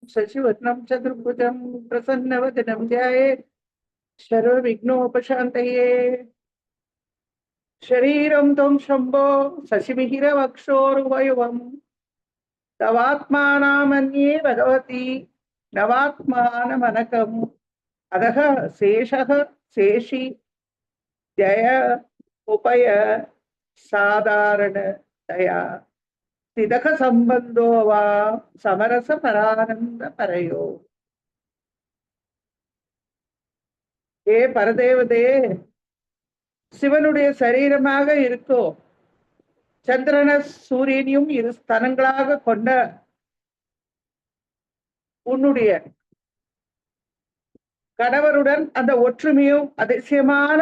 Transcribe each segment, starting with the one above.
शशिवर्णं चतुर्भुजं प्रसन्नवदनं ध्यायेत् सर्वविघ्नोपशान्तये। शरीरं त्वं शम्भो शशिमिहिरवक्षोरुभयुवम् तवात्मानामन्ये भगवती नवात्मानमनकम् अधः शेषः शेषी जय उपय साधारण दया तिदक संबंधो वा समरस परानंद परयो। ஏ பரதேவதே, சிவனுடைய சரீரமாக இருக்கோ சந்திரன சூரியனையும் இரு ஸ்தனங்களாக கொண்ட உன்னுடைய கணவருடன் அந்த ஒற்றுமையும் அதிசயமான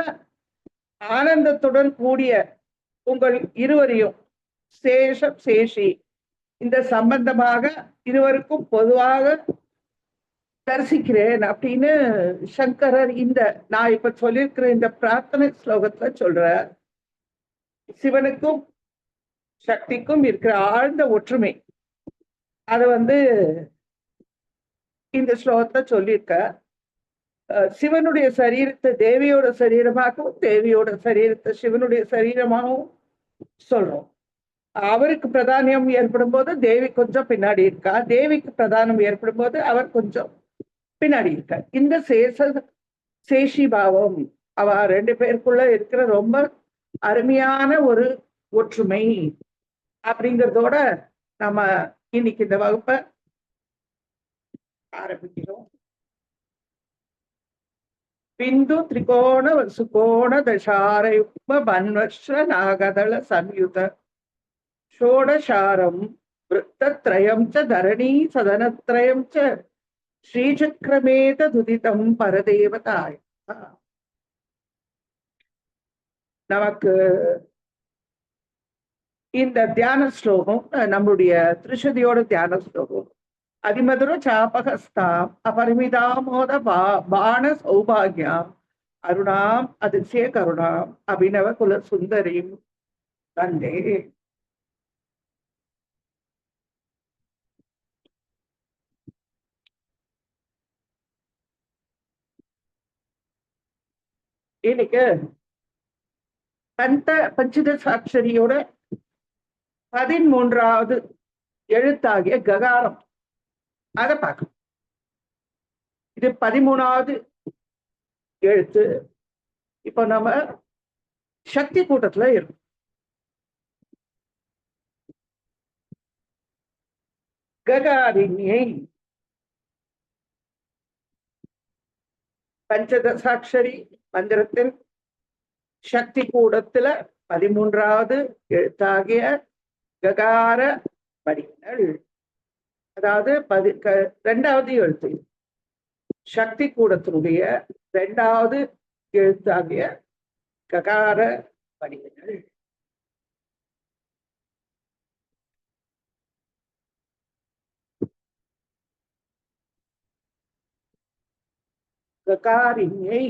ஆனந்தத்துடன் கூடிய உங்கள் இருவரையும் சேஷம் சேஷி இந்த சம்பந்தமாக இருவருக்கும் பொதுவாக தரிசிக்கிறேன் அப்படின்னு சங்கரர் இந்த நான் இப்ப சொல்லியிருக்கிற இந்த பிரார்த்தனை ஸ்லோகத்துல சொல்ற சிவனுக்கும் சக்திக்கும் இருக்கிற ஆழ்ந்த ஒற்றுமை அதை இந்த ஸ்லோகத்தை சொல்லியிருக்க. சிவனுடைய சரீரத்தை தேவியோட சரீரமாகவும் தேவியோட சரீரத்தை சிவனுடைய சரீரமாகவும் சொல்றோம். அவருக்கு பிரதானியம் ஏற்படும் போது தேவி கொஞ்சம் பின்னாடி இருக்கா, தேவிக்கு பிரதானம் ஏற்படும் போது அவர் கொஞ்சம் பின்னாடி இருக்கார். இந்த சேஷி பாவம் அவ ரெண்டு பேருக்குள்ள இருக்கிற ரொம்ப அருமையான ஒரு ஒற்றுமை அப்படிங்கிறதோட நம்ம இன்னைக்கு இந்த வகுப்பை ஆரம்பிக்கிறோம். பிந்து திரிகோண சுகோண தசாரயுக்ம பன்வஸ்ர நாகதள சம்யுத ஷோடசாரம் விருத்தத்ரயம் ச தரணி சதனத்ரயம் ச ஸ்ரீசக்கரமேத துதிதம் பரதேவதாய. நமக்கு இந்த தியான ஸ்லோகம் நம்முடைய திருஷதியோட தியான ஸ்லோகம். அதிமதுர சாபகஸ்தாம் அபரிமிதாமோத பாண சௌபாகியாம் அருணாம் அதிசய கருணாம் அபிநவ குல சுந்தரீம் தந்தே. இன்னைக்கு பஞ்சதசாட்சரியோட 13வது எழுத்தாகிய ககாரம் அதை பார்க்கணும். இது 13வது எழுத்து. இப்ப நம்ம சக்தி கூட்டத்துல இருக்கும். ககாரிணியை பஞ்சதசாட்சரி மந்திரத்தின் சக்தி கூடத்துல 13வது எழுத்தாகிய ககார வடிவங்கள், அதாவது 2வது எழுத்து சக்தி கூடத்தினுடைய 2வது எழுத்தாகிய ககார வடிவங்கள். ககாரிணியை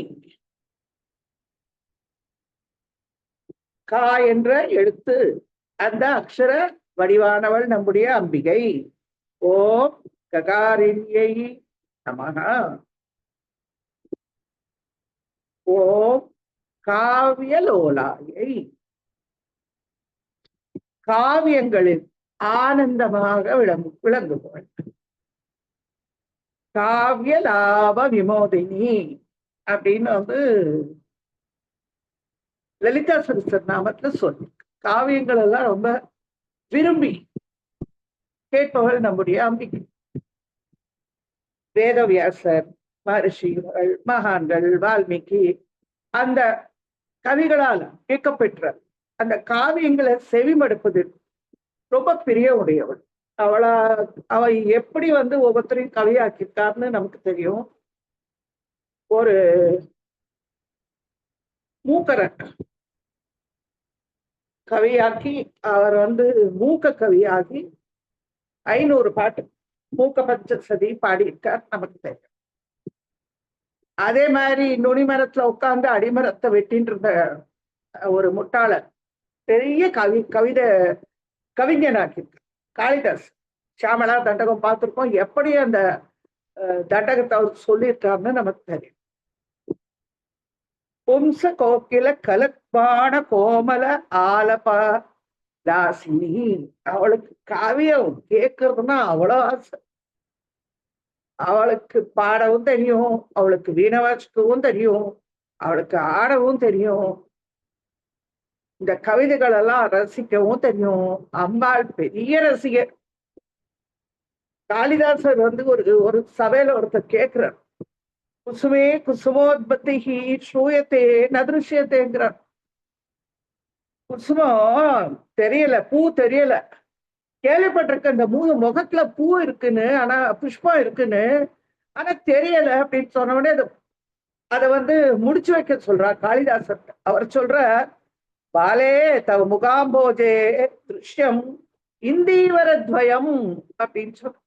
கா என்ற எழுத்து அந்த அக்ஷர வடிவானவள் நம்முடைய அம்பிகை. ஓம் ககாரிணியை நமஹ. ஓம் காவியலோலாயை, காவியங்களில் ஆனந்தமாக விளங்குபவள். காவிய லாப விமோதினி அப்படின்னு லலிதா சகஸ்ரநாமத்துல சொல்லி காவியங்கள் எல்லாம் ரொம்ப விரும்பி கேட்பவள் நம்முடைய அம்பிகை. வேதவியாசர், மகர்ஷிகள், மகான்கள், வால்மீகி அந்த கவிகளால் கேட்கப்பெற்ற அந்த காவியங்களை செவிமடுப்பது ரொம்ப பிரிய உடையவள். அவ எப்படி ஒவ்வொருத்தரையும் கவியாக்கிட்டார்னு நமக்கு தெரியும். ஒரு மூக்கரன் கவியாக்கி அவர் மூக்க கவியாகி 500 பாட்டு மூக்க பஞ்சசதி பாடியிருக்கார், நமக்கு தெரியும். அதே மாதிரி நுனிமரத்துல உட்கார்ந்து அடிமரத்தை வெட்டின்னு இருந்த ஒரு முட்டாளர் பெரிய கவிஞனாக்கியிருக்கார், காளிதாஸ். சாமலா தண்டகம் பார்த்திருக்கோம். எப்படி அந்த தண்டகத்தை அவர் சொல்லியிருக்காருன்னு நமக்கு தெரியும். பும்ச கோக்கில கலப்பான கோமல ஆலபா தாசினி. அவளுக்கு காவியம் கேட்கறதுன்னா அவ்வளோ ஆசை. அவளுக்கு பாடவும் தெரியும், அவளுக்கு வீணை வாசிக்கவும் தெரியும், அவளுக்கு ஆடவும் தெரியும், இந்த கவிதைகள் எல்லாம் ரசிக்கவும் தெரியும். அம்பாள் பெரிய ரசிகர். காளிதாசர் வந்து ஒரு சபையில ஒருத்தர் கேட்கிறார், குசுமே குசுமோத்பத்தி ஸ்ரூயத்தே நதிருஷ்யத்தேங்கிறார். குசுமம் தெரியல, பூ தெரியல, கேள்விப்பட்டிருக்க இந்த முகத்துல பூ இருக்குன்னு, ஆனா புஷ்பம் இருக்குன்னு, ஆனா தெரியல அப்படின்னு சொன்ன உடனே அதை வந்து முடிச்சு வைக்க சொல்றார் காளிதாசர். அவர் சொல்ற, பாலே தவ முகாம்போஜே திருஷ்யம் இந்தீவரத்வயம் அப்படின்னு சொல்ற.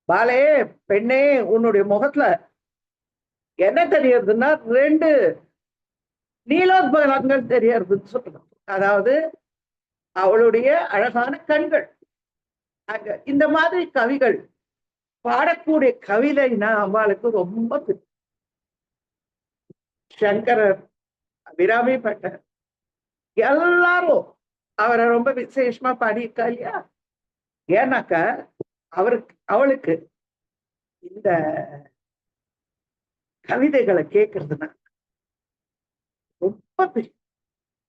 பாலே பெண்ணே, உன்னுடைய முகத்துல என்ன தெரியறதுன்னா 2 நீலோத்பலங்கள் தெரியறதுன்னு சொல்லணும். அதாவது அவளுடைய அழகான கண்கள். அங்க இந்த மாதிரி கவிகள் பாடக்கூடிய கவிதைனா அவளுக்கு ரொம்ப பிடிக்கும். சங்கரர், அபிராமி பட்டர் எல்லாரும் அவரை ரொம்ப விசேஷமா பாடியிருக்கா இல்லையா? ஏன்னாக்க அவளுக்கு இந்த கவிதைகளை கேட்கறதுனா ரொம்ப பிடிக்கும்,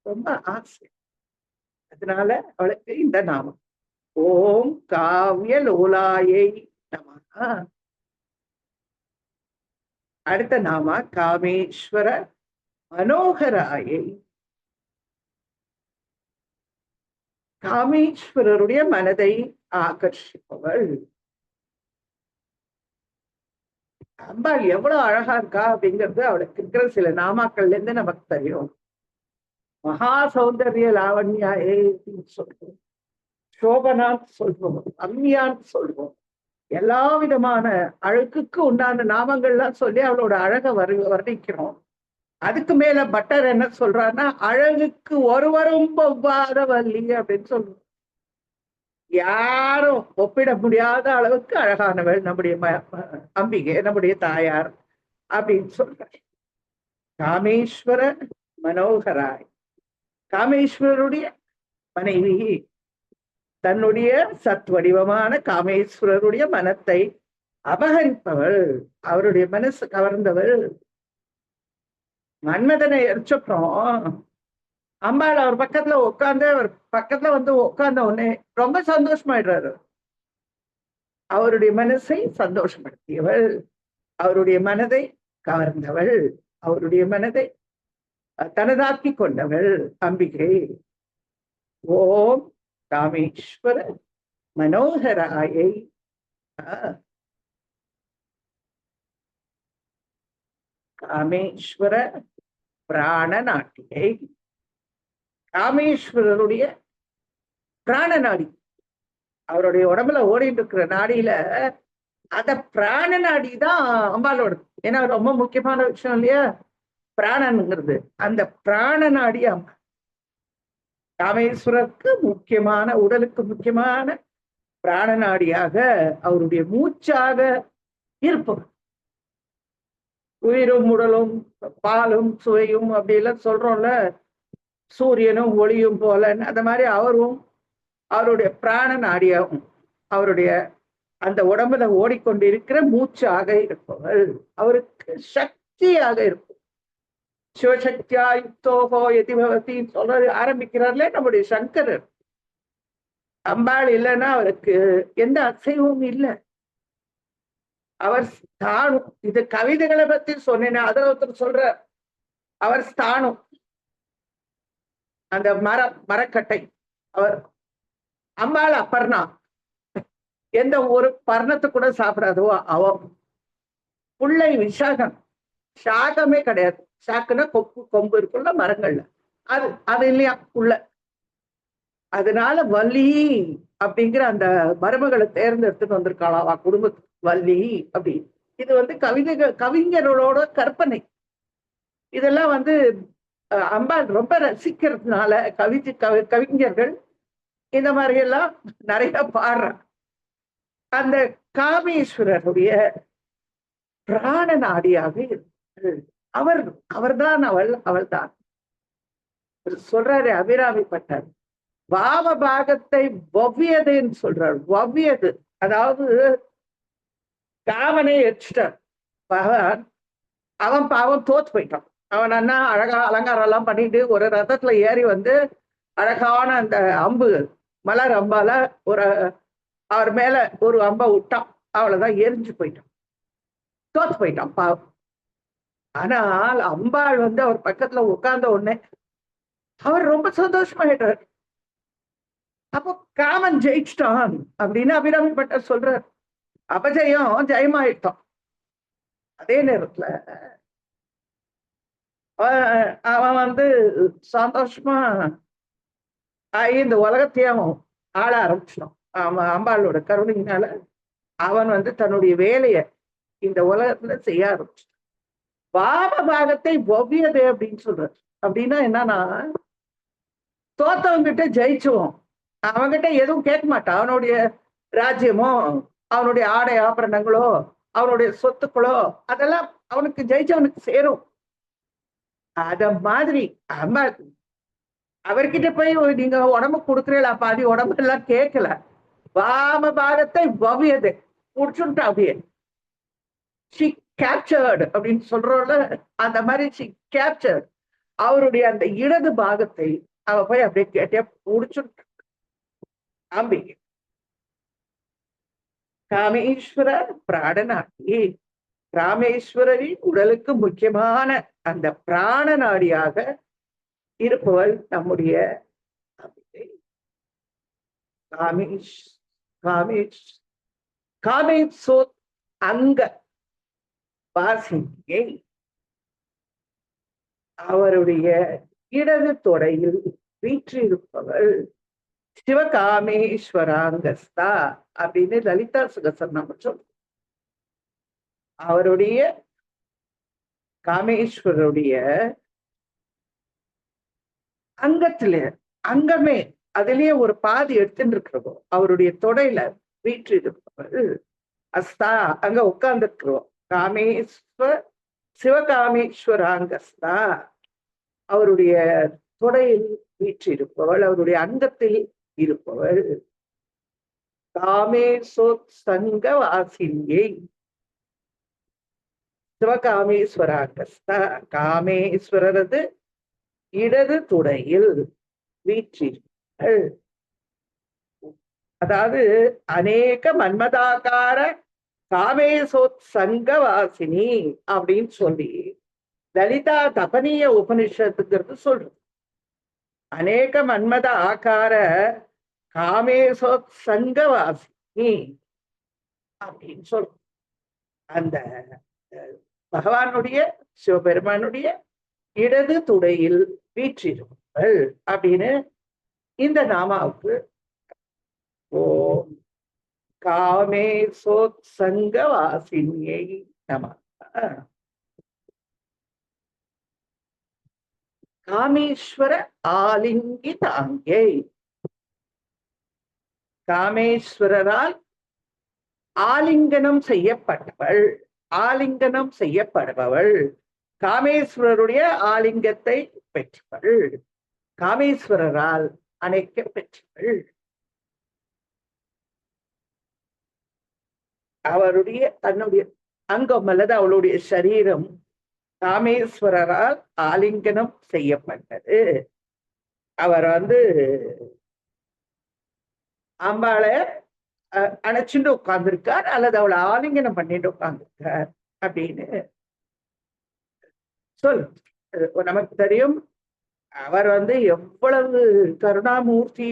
ரொம்ப ஆசை. அதனால அவளுக்கு இந்த நாமம் ஓம் காவிய லோலாயை நமஹ. அடுத்த நாம காமேஸ்வர மனோகராயை. காமேஸ்வரருடைய மனதை ஆகர்ஷிப்பவள். அம்பாள் எவ்வளவு அழகா இருக்கா அப்படிங்கிறது அவளுக்கு இருக்கிற சில நாமாக்கள்ல இருந்து நமக்கு தெரியும். மகா சௌந்தர்ய லாவண்யாயே சொல்றோம், சோபனான்னு சொல்றோம், அம்மியான்னு சொல்றோம். எல்லா விதமான அழகுக்கு உண்டான நாமங்கள்லாம் சொல்லி அவளோட அழகை வர்ணிக்கிறோம். அதுக்கு மேல பட்டர் என்ன சொல்றாருன்னா, அழகுக்கு ஒருவரும் ஒவ்வாத வள்ளி அப்படின்னு சொல்லுவோம். யாரும் ஒப்பிட முடியாத அளவுக்கு அழகானவள் நம்முடைய அம்பிகை, நம்முடைய தாயார் அப்படின்னு சொல்றார். காமேஸ்வர மனோகராய். காமேஸ்வரருடைய மனைவி, தன்னுடைய சத்வடிவமான காமேஸ்வரருடைய மனத்தை அபகரிப்பவள், அவருடைய மனசு கவர்ந்தவள். மன்மதனை எரிச்சப்புறம் அம்பாள் அவர் பக்கத்துல உட்காந்து, அவர் பக்கத்துல வந்து உட்கார்ந்த உடனே ரொம்ப சந்தோஷமாயிடுறாரு. அவருடைய மனசை சந்தோஷப்படுத்தியவள், அவருடைய மனதை கவர்ந்தவள், அவருடைய மனதை தனதாக்கி கொண்டவள் அம்பிகை. ஓம் காமேஸ்வர மனோகராயை. காமேஸ்வர பிராண நாட்டியை. காமேஸ்வரருடைய பிராண நாடி, அவருடைய உடம்புல ஓடிட்டு இருக்கிற நாடியில அந்த பிராண நாடி தான் அம்பாலோட. ஏன்னா ரொம்ப முக்கியமான விஷயம் இல்லையா பிராணனுங்கிறது. அந்த பிராண நாடி அம்மா காமேஸ்வரருக்கு முக்கியமான, உடலுக்கு முக்கியமான பிராண நாடியாக, அவருடைய மூச்சாக இருப்பவர். உயிரும் உடலும் பாலும் சுவையும் அப்படி எல்லாம் சொல்றோம்ல, சூரியனும் ஒளியும் போல, அந்த மாதிரி அவரும் அவருடைய பிராண நாடியாகவும் அவருடைய அந்த உடம்புல ஓடிக்கொண்டிருக்கிற மூச்சாக இருப்பவள், அவருக்கு சக்தியாக இருக்கும். சிவசக்தியா யுக்தோகோ எதிபவதி சொல்ற ஆரம்பிக்கிறார்ல நம்முடைய சங்கரர். அம்பாள் இல்லைன்னா அவருக்கு எந்த அசைவும் இல்லை. அவர் ஸ்தானம். இது கவிதைகளை பத்தி சொன்னேன். அதில் ஒருத்தர் சொல்ற, அவர் ஸ்தானம் அந்த மரக்கட்டை. அவர் அம்பாள் அப்பர்ணா, எந்த ஒரு பர்ணத்தை கூட சாப்பிடாதோ அவ. புள்ளை விசாகம், சாகமே கிடையாது. சாக்குன்னா கொம்பு இருக்குள்ள மரங்கள்ல, அது இல்லையா உள்ள. அதனால வள்ளி அப்படிங்கிற அந்த மருமகளை தேர்ந்தெடுத்துட்டு வந்திருக்காளா குடும்பத்துக்கு, வள்ளி அப்படி. இது வந்து கவிஞர்களோட கற்பனை. இதெல்லாம் வந்து அம்பாள் ரொம்ப ரசிக்கிறதுனால கவிஞர்கள் இந்த மாதிரி எல்லாம் நிறைய பாடுறாங்க. அந்த காமேஸ்வரருடைய பிராண நாடியாக அவர் அவர்தான் அவள்தான் சொல்றாரு அபிராமிப்பட்டார். பாவ பாகத்தை வவ்வியதுன்னு சொல்றாரு. வவ்வியது அதாவது காமனை எரிச்சிட்டான் பகவான். அவன் பாவம் தோத்து போயிட்டான். அவன் அண்ணா அழகா அலங்காரம் எல்லாம் பண்ணிட்டு ஒரு ரதத்துல ஏறி வந்து அழகான அந்த அம்பு மலர் அம்பால ஒரு அவர் மேல ஒரு அம்பை விட்டான். அவ்வளவுதான், எரிஞ்சு போயிட்டான், தோத்து போயிட்டான் பாவம். ஆனால் அம்பாள் வந்து அவர் பக்கத்துல உட்கார்ந்த உடனே அவர் ரொம்ப சந்தோஷமாயிட்டார். அப்போ காமன் ஜெயிச்சிட்டான் அப்படின்னு அபிராமிப்பட்டர் சொல்றார். அபஜயம் ஜெயமாயிட்டான். அதே நேரத்துல அவன் வந்து சந்தோஷமா இந்த உலகத்தையும் ஆள ஆரம்பிச்சிட்டான். அவன் அம்பாளோட கருணையினால அவன் வந்து தன்னுடைய வேலையை இந்த உலகத்துல செய்ய ஆரம்பிச்சிட்டான். பாவ பாகத்தை ஒவ்வியது அப்படின்னு சொல்றாரு. அப்படின்னா என்னன்னா, தோத்தவங்கிட்ட ஜெயிச்சுவோம், அவன்கிட்ட எதுவும் கேட்க மாட்டான். அவனுடைய ராஜ்யமோ அவனுடைய ஆடை ஆபரணங்களோ அவனுடைய சொத்துக்களோ அதெல்லாம் அவனுக்கு ஜெயிச்சவனுக்கு சேரும். அத மாதிரி அம்மா அவர்கிட்ட போய் நீங்க உடம்பு கொடுக்குறீங்களா, பாதி உடம்பு எல்லாம் கேட்கல. வாம பாகத்தை வவியது முடிச்சுட்டா அப்படியே ஷி கேப்சர்டு அப்படின்னு சொல்றோம்ல, அந்த மாதிரி ஷி கேப்சர்டு அவருடைய அந்த இடது பாகத்தை அவ போய் அப்படியே கேட்டியா முடிச்சுட்டு அம்பிகை காமேஸ்வர பிராணநாடி. ராமேஸ்வரரின் உடலுக்கு முக்கியமான அந்த பிராண நாடியாக இருப்பவள் நம்முடைய அம்பிகை. காமேஷ் காமேஷ் காமேசோ அங்க வாசியை அவருடைய இடது தொடையில் வீற்றிருப்பவள் சிவகாமேஸ்வராங்கஸ்தா அப்படின்னு லலிதா சகஸ்ரநாமம் சொல்றோம். அவருடைய காமேஸ்வருடைய அங்கத்துல அங்கமே அதுலயே ஒரு பாதி எடுத்துட்டு இருக்கிறோம். அவருடைய தொடையில வீற்று இருப்பவள் அஸ்தா அங்க உட்கார்ந்து இருக்கிறோம். காமேஸ்வர் சிவகாமேஸ்வராங்கஸ்தா அவருடைய தொடையில் வீற்றிருப்பவள், அவருடைய அங்கத்தில் இருப்பவள். காமேசோத்சங்க வாசினியை சிவகாமேஸ்வராங்கஸ்தா காமேஸ்வரரது இடது துடையில் வீற்றிருப்பவள். அதாவது அநேக மன்மதாக்கார காமேசோத்சங்க வாசினி அப்படின்னு சொல்லி லலிதா தபனிய உபனிஷத்துங்கிறது சொல்றது. அநேக மன்மத ஆக்கார காமேசோத்சங்க வாசினி அப்படின்னு சொல்றது. அந்த பகவானுடைய சிவபெருமானுடைய இடது துடையில் வீற்றிருப்பவள் அப்படின்னு இந்த நாமாவுக்கு ஓம் காமேசோத்சங்க வாசினியை நம. காமேஸ்வர ஆலிங்கி தாங்கை. காமேஸ்வரரால் ஆலிங்கனம் செய்யப்பட்டவள், ஆலிங்கனம் செய்யப்படுபவள், காமேஸ்வரருடைய ஆலிங்கத்தை பெற்றவள், காமேஸ்வரரால் அணைக்க பெற்றவள். அவருடைய தன்னுடைய அங்கம் அல்லது அவளுடைய சரீரம் காமேஸ்வரரால் ஆலிங்கனம் செய்யப்பட்டது. அவர் வந்து அம்பாளை அணைச்சுட்டு உட்கார்ந்துருக்கார் அல்லது அவளை ஆலிங்கனம் பண்ணிட்டு உட்கார்ந்துருக்கார் அப்படின்னு சொல். நமக்கு தெரியும் அவர் வந்து எவ்வளவு கருணாமூர்த்தி,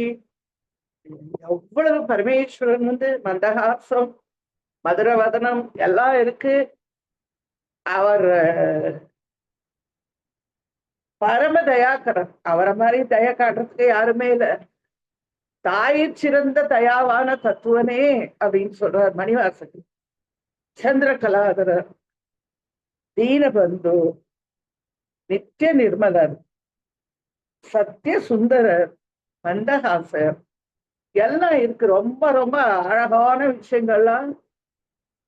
எவ்வளவு பரமேஸ்வரன் வந்து மந்தஹாசம் மதுரவதனம் எல்லாம் இருக்கு. அவர் பரம தயாக்கரன். அவரை மாதிரி தயா காட்டுறதுக்கு யாருமே இல்லை. தாயிற் சிறந்த தயாவான தத்துவனே அப்படின்னு சொல்றார் மணிவாசகன். சந்திரகலாதரர், தீனபந்து, நித்திய நிர்மலர், சத்திய சுந்தரர், மந்தஹாசர் எல்லாம் இருக்கு. ரொம்ப ரொம்ப அழகான விஷயங்கள்லாம்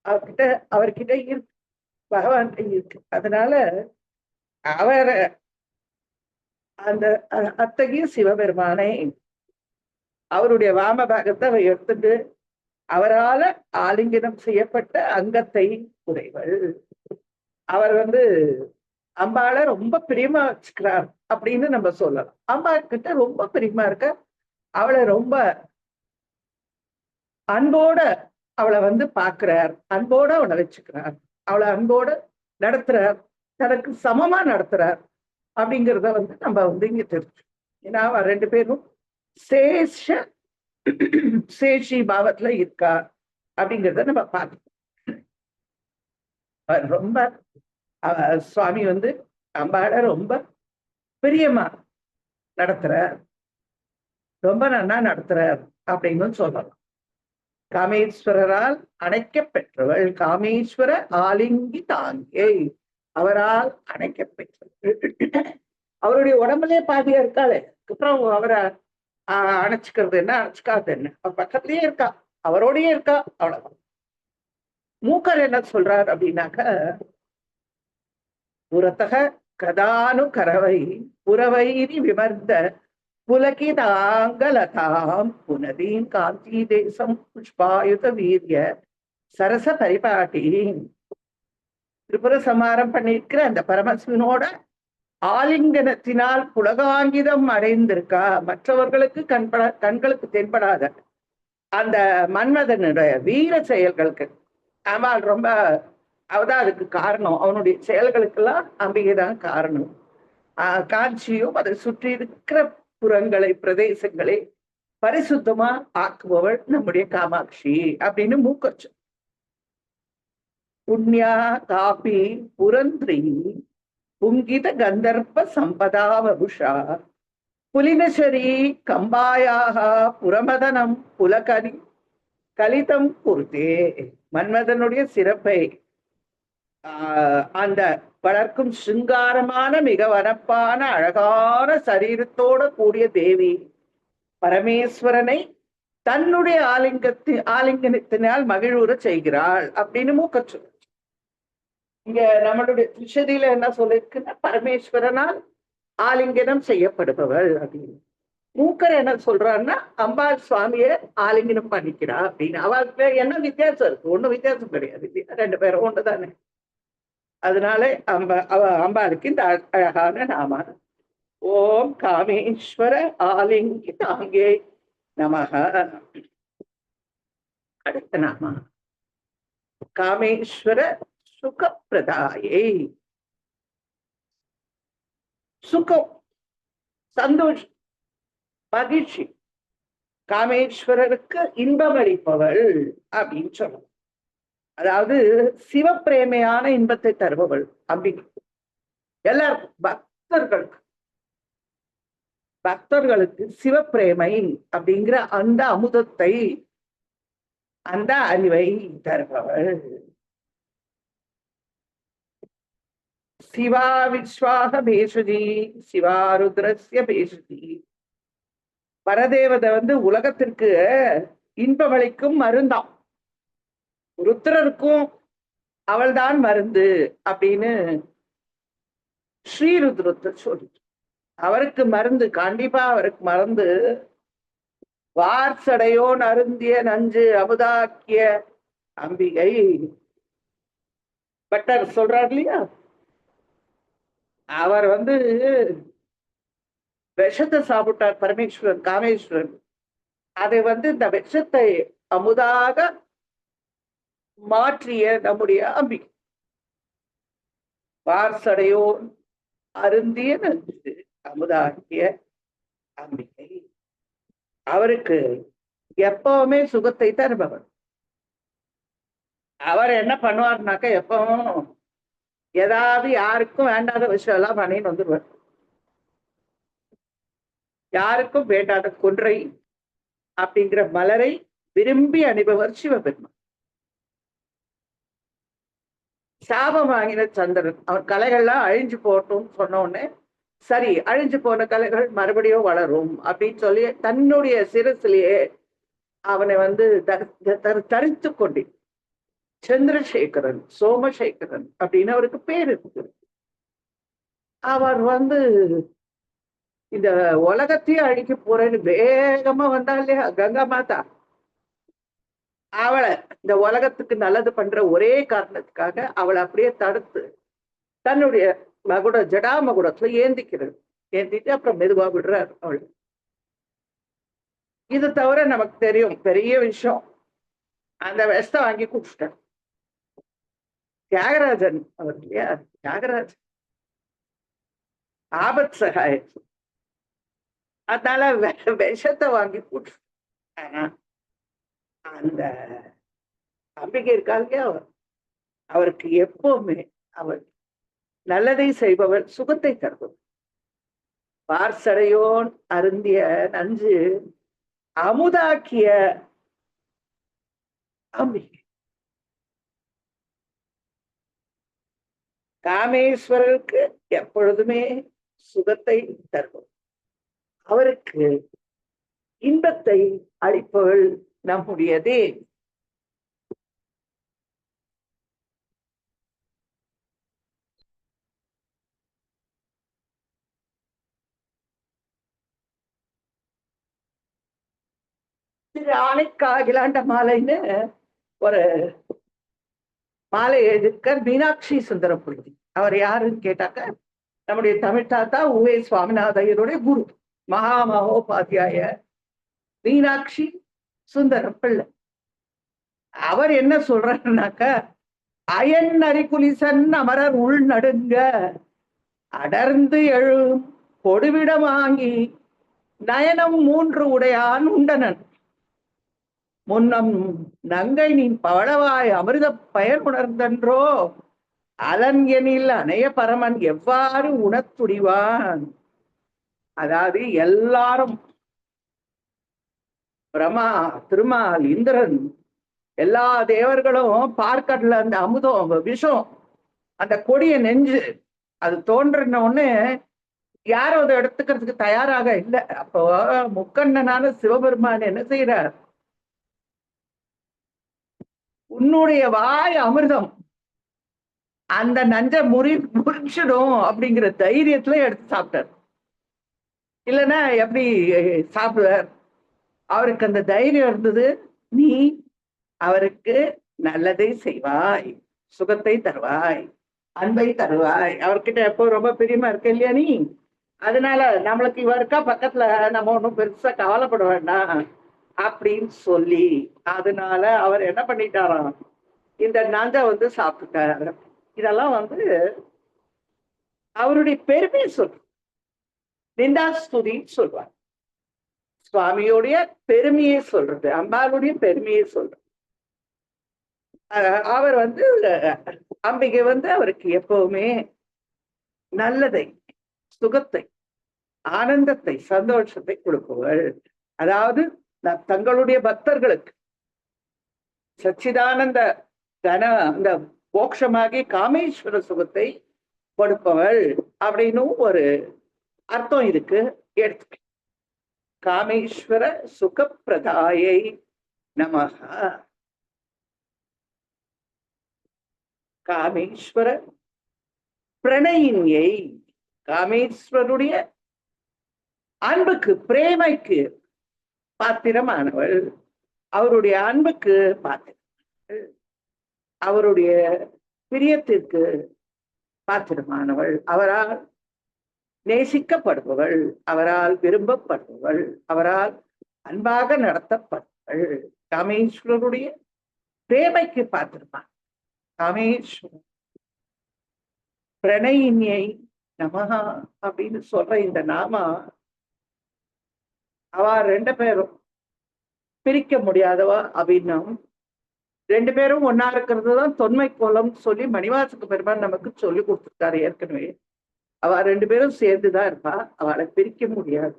அவர்கிட்ட இருக்கு, பகவான் இருக்கு. அதனால அவர் அந்த அத்தகைய சிவபெருமானை அவருடைய வாமபாகத்தை அவர் எடுத்துட்டு அவரால ஆலிங்கனம் செய்யப்பட்ட அங்கத்தை உடையவள். அவர் அம்பாள ரொம்ப பிரியமா வச்சுக்கிறார் அப்படின்னு நம்ம சொல்லலாம். அம்பாள் கிட்ட ரொம்ப பிரியமா இருக்க, அவளை ரொம்ப அன்போட அவளை பாக்குறார், அன்போட அவளை வச்சுக்கிறார், அவளை அன்போட நடத்துறார், தனக்கு சமமா நடத்துறார் அப்படிங்கிறத நம்ம இங்க தெரிஞ்சு. ஏன்னா அவ ரெண்டு பேரும் சேஷி பாவத்துல இருக்கா அப்படிங்கிறத நம்ம பார்க்கணும். ரொம்ப சுவாமி அம்பாள ரொம்ப பிரியமா நடத்துறார், ரொம்ப நன்னா நடத்துறார் அப்படின்னு சொல்லலாம். காமேஸ்வரரால் அணைக்க பெற்றவள், காமேஸ்வர ஆலிங்கி தாங்கே, அவரால் அணைக்க பெற்றவள். அவருடைய உடம்புலயே பாதியா இருக்காளே, அப்புறம் அவரை அணைச்சுக்கிறது என்ன, அணைச்சுக்காது என்ன, அவர் பக்கத்திலேயே இருக்கா, அவரோடயே இருக்கா, அவ்வளவுதான். மூக்கர் என்ன சொல்றார் அப்படின்னாக்க, புறத்தக கதானு கரவை புறவைரி விமர்ந்த புலகிதாங்கலதாம் புனதீம் காந்தி தேசம் புஷ்பாயுத வீரிய சரச பரிபாட்டி. திரிபுர சமாரம் பண்ணிருக்கிற அந்த பரமசிவனோட ஆலிங்கனத்தினால் புலகாங்கிதம் அடைந்திருக்கா, மற்றவர்களுக்கு கண்களுக்கு தென்படாத அந்த மன்மதனுடைய வீர செயல்களுக்கு அம்பாள் ரொம்ப அவதான் அதுக்கு காரணம். அவனுடைய செயல்களுக்கெல்லாம் அம்பிகைதான் காரணம். காஞ்சியும் அதை சுற்றி இருக்கிற புறங்களை பிரதேசங்களை பரிசுத்தமா ஆக்குபவள் நம்முடைய காமாட்சி அப்படின்னு மூக்கச்சு. புண்ணியா காபி புரந்திரி புங்கித கந்தர்ப்ப சம்பதா வபுஷா புலினசரி கம்பாயாக புரமதனம் புலகரி கலிதம் குருதே. மன்மதனுடைய சிறப்பை அந்த வளர்க்கும் சிங்காரமான மிக வனப்பான அழகான சரீரத்தோட கூடிய தேவி பரமேஸ்வரனை தன்னுடைய ஆலிங்கனத்தினால் மகிழ்வுற செய்கிறாள் அப்படின்னு மூக்கச்சு. இங்க நம்மளுடைய திருஷதியில என்ன சொல்லிருக்குன்னா, பரமேஸ்வரனால் ஆலிங்கனம் செய்யப்படுபவள் அப்படின்னு. மூக்கர் என்ன சொல்றான்னா, அம்பாள் சுவாமிய ஆலிங்கனம் பண்ணிக்கிறா அப்படின்னு. அவளுக்கு என்ன வித்தியாசம் இருக்கு? ஒண்ணும் வித்தியாசம் கிடையாது, ரெண்டு பேரும் ஒண்ணுதானே. அதனால அம்பாளுக்கு இந்த அழகான நாம ஓம் காமேஸ்வர ஆலிங்கி தாங்கே நமக. அடுத்த நாம காமேஸ்வர சுகப்பிரதாயை. சுகம், சந்தோஷம், மகிழ்ச்சி, காமேஸ்வரருக்கு இன்பம் அளிப்பவள் அப்படின்னு சொல்லணும். அதாவது சிவப்பிரேமையான இன்பத்தை தருபவள் அம்பிகை. எல்லாருக்கும் பக்தர்களுக்கு சிவப்பிரேமை அப்படிங்கிற அந்த அமுதத்தை, அந்த அறிவை தருபவள். சிவா விஸ்வாக பேசுதி சிவாருத்ரஸ்ய பேசுதி. பரதேவதை உலகத்திற்கு இன்பமளிக்கும் மருந்தாம், ருத்ரருக்கும் அவள்தான் மருந்து அப்படின்னு ஸ்ரீருத்ரத்தை சொல்லி, அவருக்கு மருந்து, கண்டிப்பா அவருக்கு மருந்து. வார்சடையோன் அருந்திய நஞ்சு அமுதாக்கிய அம்பிகை. பட்டர் சொல்றார் இல்லையா, அவர் விஷத்தை சாப்பிட்டார் பரமேஸ்வரன், காமேஸ்வரன். அதை இந்த விஷத்தை அமுதாக மாற்றிய நம்முடைய அம்பிகை. வார்சடையோன் அருந்திய நஞ்சு அமுதாக்கிய அம்பிகை. அவருக்கு எப்பவுமே சுகத்தை தருபவர். அவர் என்ன பண்ணுவார்னாக்க, எப்பவும் ஏதாவது யாருக்கும் வேண்டாத விஷயம் எல்லாம் பண்ணின்னு வந்துடுவார். யாருக்கும் வேண்டாத கொன்றை அப்படிங்கிற மலரை விரும்பி அணிபவர் சிவபெருமான். சாபம் வாங்கின சந்திரன், அவன் கலைகள்லாம் அழிஞ்சு போட்டும் சொன்ன உடனே, சரி அழிஞ்சு போன கலைகள் மறுபடியும் வளரும் அப்படின்னு சொல்லி தன்னுடைய சிரசிலேயே அவனை வந்து தரித்து கொண்டு சந்திரசேகரன், சோமசேகரன் அப்படின்னு அவருக்கு பேர் இருக்கு. அவர் வந்து இந்த உலகத்தையும் அழிக்க போறேன்னு வேகமா வந்தா இல்லையா கங்கா மாதா, அவளை இந்த உலகத்துக்கு நல்லது பண்ற ஒரே காரணத்துக்காக அவளை அப்படியே தடுத்து தன்னுடைய ஜடாமகுடத்துல ஏந்திக்கிறது. ஏந்திட்டு அப்புறம் மெதுவா விடுறாரு அவள். இது தவிர நமக்கு தெரியும் பெரிய விஷயம், அந்த விஷத்தை வாங்கி குடிச்சிட்டார் தியாகராஜன் அவர் இல்லையா. தியாகராஜன் ஆபத் சகாயம், அதனால விஷத்தை வாங்கி குடிச்சு. ஆனா அந்த அம்பிகை இருக்கா இல்லையா, அவருக்கு எப்பவுமே அவர் நல்லதை செய்பவர், சுகத்தை தருபவர். பார்சடையோன் அருந்திய நஞ்சு அமுதாக்கிய அம்பிகை. காமேஸ்வரருக்கு எப்பொழுதுமே சுகத்தை தருபவர், அவருக்கு இன்பத்தை அளிப்பவள் நம்முடைய தேவி. திரு ஆனைக்காகிலாண்ட மாலைன்னு ஒரு மாலை எழுதியிருக்கார் மீனாட்சி சுந்தரமூர்த்தி. அவர் யாருன்னு கேட்டாக்க நம்முடைய தமிழ் தாத்தா உவே சுவாமிநாதையருடைய குரு மகாமகோபாத்தியாய மீனாட்சி சுந்தரம் பிள்ளை. அவர் என்ன சொல்றாருனாக்க, அயன் நரிகுலிசன் அமரர் உள் நடுங்க அடர்ந்து எழும் கொடுவிடம் வாங்கி நயனம் 3 உடையான் உண்டனன் முன்னம் நங்கை நீ பவளவாய் அமிர்த பயன் உணர்ந்தன்றோ அலன் எனில் அணைய பரமன் எவ்வாறு உணத்துடிவான். அதாவது எல்லாரும் பிரமா, திருமால், இந்திரன், எல்லா தேவர்களும் பார்க்கடல அந்த அமுதம் விஷம் அந்த கொடிய நெஞ்சு அது தோன்றின உடனே யாரும் அதை எடுத்துக்கிறதுக்கு தயாராக இல்லை. அப்போ முக்கண்ணனான சிவபெருமான் என்ன செய்யறார், உன்னுடைய வாய் அமிர்தம் அந்த நஞ்ச முறிச்சிடும் அப்படிங்கிற தைரியத்துல எடுத்து சாப்பிட்டார். இல்லைன்னா எப்படி சாப்பிடுவார்? அவருக்கு அந்த தைரியம் இருந்தது. நீ அவருக்கு நல்லதை செய்வாய், சுகத்தை தருவாய், அன்பை தருவாய். அவர்கிட்ட எப்போ ரொம்ப பிரியமா இருக்க இல்லையா நீ, அதனால நம்மளுக்கு இவருக்கா பக்கத்துல நம்ம ஒன்றும் பெருசா கவலைப்பட வேண்டாம் அப்படின்னு சொல்லி, அதனால அவர் என்ன பண்ணிட்டாராம், இந்த நஞ்சை வந்து சாப்பிட்டுட்டாரு. இதெல்லாம் வந்து அவருடைய பெருமையை சொல்ற நிந்தாஸ்துதி சொல்வார். சுவாமியோடைய பெருமையை சொல்றது, அம்பாளுடைய பெருமையை சொல்றது. அவர் வந்து அம்பிகை வந்து அவருக்கு எப்பவுமே நல்லதை, சுகத்தை, ஆனந்தத்தை, சந்தோஷத்தை கொடுப்பவள். அதாவது தங்களுடைய பக்தர்களுக்கு சச்சிதானந்த கன அந்த மோட்சமாகி காமேஸ்வர சுகத்தை கொடுப்பவள் அப்படின்னு ஒரு அர்த்தம் இருக்கு. எடுத்து காமேஸ்வர சுகப்பிரதாயை நமஹ. காமேஸ்வர பிரணயினியை, காமேஸ்வருடைய அன்புக்கு, பிரேமைக்கு பாத்திரமானவள், அவருடைய அன்புக்கு பாத்திரம், அவருடைய பிரியத்திற்கு பாத்திரமானவள், அவரால் நேசிக்கப்படுபவள், அவரால் விரும்பப்படுபவள், அவரால் அன்பாக நடத்தப்படுபவள். காமேஸ்வரருடைய பிரேமைக்கு பாத்திரமா காமேஸ்வரன் பிரணயினியை நமஹா அப்படின்னு சொல்ற இந்த நாமா, அவ 2 பேரும் பிரிக்க முடியாதவா அப்படின்னும், 2 பேரும் ஒன்னா இருக்கிறது தான் தொன்மை கோலம் சொல்லி மணிவாசக பெருமான் நமக்கு சொல்லி கொடுத்துருக்காரு ஏற்கனவே. அவ 2 பேரும் சேர்ந்துதான் இருப்பா, அவளை பிரிக்க முடியாது.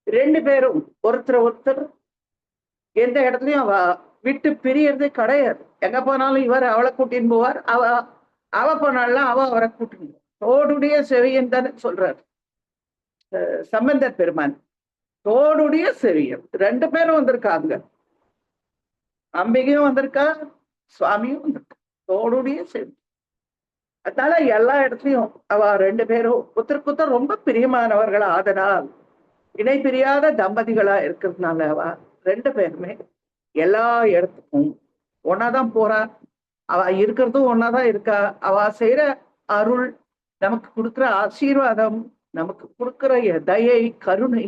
2 பேரும் ஒருத்தர் எந்த இடத்துலயும் அவ விட்டு பிரியறதே கிடையாது. எங்க போனாலும் இவர் அவளை கூட்டின்னு போவார், அவ போனாலும் அவ அவரை கூட்டின்னு போவார். தோடுடைய செவியன் தானே சொல்றார் சம்பந்தர் பெருமான். தோடுடைய செவியம். 2 பேரும் வந்திருக்காங்க. அம்பிகையும் வந்திருக்கா, சுவாமியும் வந்திருக்கா. தோடுடைய செவி. அதனால எல்லா இடத்துலயும் அவ 2 பேரும் ஒருத்தருக்கு ரொம்ப பிரியமானவர்கள். ஆதனால் இணை பிரியாத தம்பதிகளா இருக்கிறதுனால அவ 2 பேருமே எல்லா இடத்துக்கும் ஒன்னாதான் போறா. அவ இருக்கிறதும் ஒன்னாதான் இருக்கா. அவ செய்யற அருள், நமக்கு கொடுக்குற ஆசீர்வாதம், நமக்கு கொடுக்குற தயை, கருணை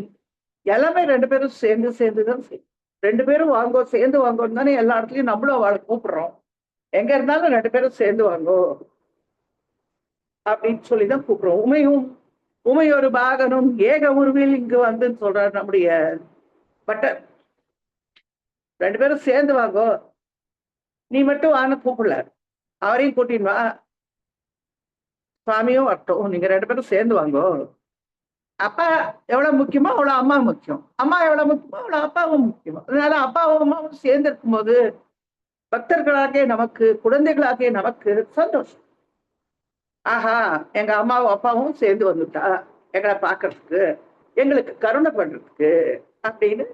எல்லாமே 2 பேரும் சேர்ந்துதான் செய்யும். 2 பேரும் வாங்கோ, சேர்ந்து வாங்கோன்னு தானே எல்லா இடத்துலயும் நம்மளும் அவளை கூப்பிடுறோம். எங்க இருந்தாலும் 2 பேரும் சேர்ந்து வாங்கோ அப்படின்னு சொல்லிதான் கூப்பிடுறோம். உமையொரு பாகனும் ஏக உருவில் இங்கு வந்துன்னு சொல்றாரு நம்முடைய பட்டர். 2 பேரும் சேர்ந்து வாங்கோ, நீ மட்டும் வான்னு கூப்பிடல, அவரையும் கூட்டின்னு வா, சுவாமியும் வரட்டும், நீங்க 2 பேரும் சேர்ந்து வாங்கோ. அப்பா எவ்வளவு முக்கியமோ அவ்வளவு அம்மா முக்கியம், அம்மா எவ்வளவு முக்கியமோ அவ்வளவு அப்பாவும் முக்கியம். அதனால அப்பாவும் அம்மாவும் சேர்ந்து இருக்கும்போது பக்தர்களாகிய நமக்கு, குழந்தைகளாகிய நமக்கு சந்தோஷம். ஆஹா, எங்க அம்மாவும் அப்பாவும் சேர்ந்து வந்துட்டா எங்களை பார்க்கறதுக்கு, எங்களுக்கு கருணை பண்றதுக்கு அப்படின்னு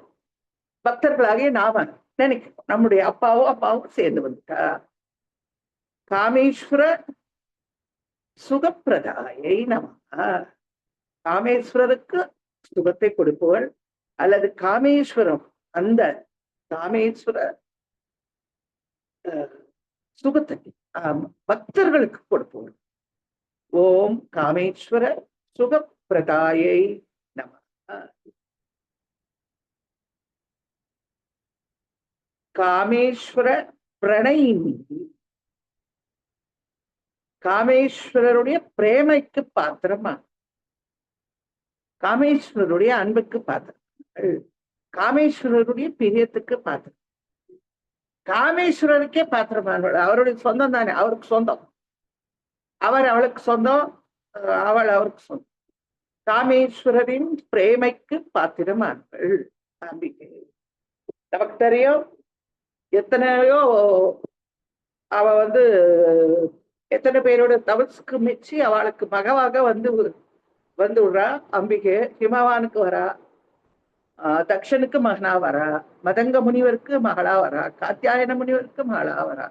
பக்தர்களாகிய நாம நினைக்கிறோம். நம்முடைய அப்பாவும் சேர்ந்து வந்துட்டா. காமேஸ்வர சுகப்பிரதாயை நம. காமேஸ்வரருக்கு சுகத்தை கொடுப்பவள், அல்லது காமேஸ்வரம் அந்த காமேஸ்வர சுகத்தை பக்தர்களுக்கு கொடுப்பவள். ஓம் காமேஸ்வர சுகப்பிரதாயை நம. காமேஸ்வர பிரணயினி, காமேஸ்வரருடைய பிரேமைக்கு பாத்திரமா, காமேஸ்வரருடைய அன்புக்கு பாத்திரம், காமேஸ்வரருடைய பிரியத்துக்கு பாத்திரம், காமேஸ்வரருக்கே பாத்திரமானவள். அவருடைய சொந்தம் தானே, அவருக்கு சொந்தம், அவர் அவளுக்கு சொந்தம், அவள் அவருக்கு சொந்தம். காமேஸ்வரரின் பிரேமைக்கு பாத்திரமானவள் அம்பிகை. நமக்கு தெரியும் எத்தனையோ அவ எத்தனை பேரோட தவசுக்கு மெச்சி அவளுக்கு மகவாக வந்து விடுறா அம்பிகை. ஹிமவானுக்கு வரா, தக்ஷனுக்கு மகனா வரா, மதங்க முனிவருக்கு மகளா வரா, காத்தியாயன முனிவருக்கு மகளா வரா.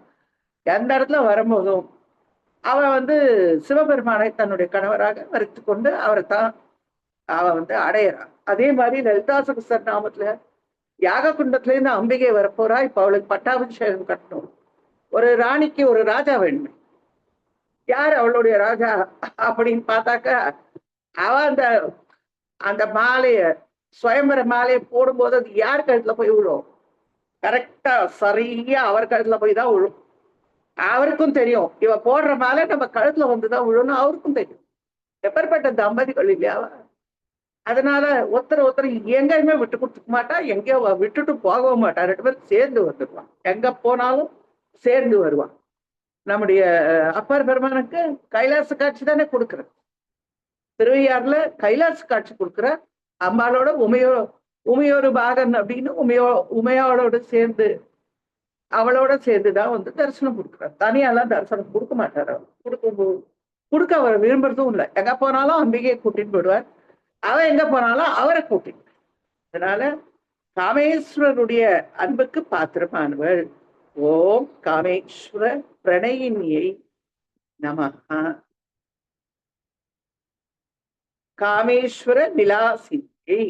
எந்த இடத்துல வரும்போதும் அவ சிவபெருமானை தன்னுடைய கணவராக வரித்து கொண்டு அவரை தான் அவ அடையறா. அதே மாதிரி லலிதா சகஸ்ர நாமத்துல யாக குண்டத்துல இருந்து அம்பிகை வரப்போறா. இப்ப அவளுக்கு பட்டாபிஷேகம் கட்டணும். ஒரு ராணிக்கு ஒரு ராஜா வேணும். யார் அவளுடைய ராஜா அப்படின்னு பார்த்தாக்கா, அவ அந்த மாலைய, சுயம்பர மாலையை போடும்போது அது யார் கழுத்துல போய் விழும்? கரெக்டா சரியா அவர் கழுத்துல போய் தான் விழும். அவருக்கும் தெரியும் இவ போடுற மாலை நம்ம கழுத்துல வந்துதான் விழுன்னு அவருக்கும் தெரியும். எப்பேற்பட்ட தம்பதிகள் இல்லையா? அதனால ஒருத்தர் எங்கேயுமே விட்டு கொடுத்துக்க மாட்டா, எங்கேயோ விட்டுட்டு போகவும் மாட்டா. 2 பேரும் சேர்ந்து வந்துடுவான். எங்க போனாலும் சேர்ந்து வருவான். நம்முடைய அப்பர் பெருமானுக்கு கைலாச காட்சி தானே கொடுக்குற, திருவையாறுல கைலாச காட்சி கொடுக்குற. அம்பாளோட உமையொரு பாகன் அப்படின்னு உமையோட சேர்ந்து அவளோட சேர்ந்துதான் தரிசனம் கொடுக்குறார். தனியாலாம் தரிசனம் கொடுக்க மாட்டார். கொடுக்க அவர் விரும்புறதும் இல்லை. எங்க போனாலும் அம்பிகையை கூட்டிட்டு போயிடுவார். அவ எங்க போனாலும் அவரை கூட்டிட்டு. அதனால காமேஸ்வரருடைய அன்புக்கு பாத்திரமானவள். ஓம் காமேஸ்வர பிரணயினியை நம. காமேஸ்வர நிலாசினியை.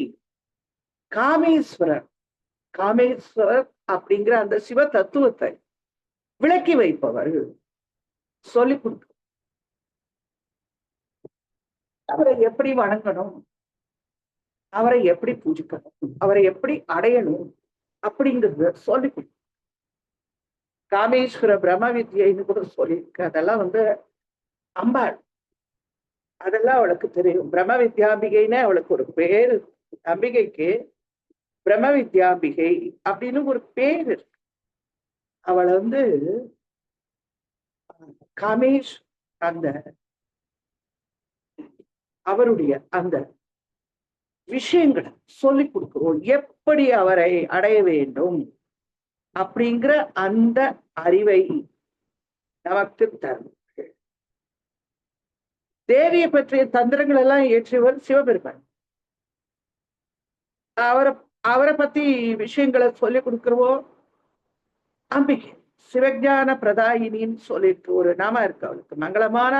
காமேஸ்வரர் அப்படிங்கிற அந்த சிவ தத்துவத்தை விளக்கி வைப்பவர், சொல்லி கொடுக்க, அவரை எப்படி வணங்கணும், அவரை எப்படி பூஜிக்கணும், அவரை எப்படி அடையணும் அப்படிங்கிறத சொல்லி கொடுக்க. காமேஸ்வர பிரம்ம வித்யைன்னு கூட சொல்லியிருக்கு. அதெல்லாம் அம்பாள், அதெல்லாம் அவளுக்கு தெரியும். பிரம்ம வித்யாம்பிகைன்னு அவளுக்கு ஒரு பேரு. அம்பிகைக்கு பிரம்ம வித்யாம்பிகை அப்படின்னு ஒரு பேர் இருக்கு. அவளை காமேஷ் அந்த அவருடைய அந்த விஷயங்களை சொல்லி கொடுக்கிறோம். எப்படி அவரை அடைய வேண்டும் அப்படிங்கிற அந்த அறிவை நமக்கு தரும். தேவியை பற்றிய தந்திரங்கள் எல்லாம் ஏற்றியவர் சிவபெருமான். அவரை அவரை பத்தி விஷயங்களை சொல்லி கொடுக்கிறவோ அம்பிகை. சிவஞான பிரதாயினின்னு சொல்லிட்டு ஒரு நாம இருக்கு அவளுக்கு. மங்களமான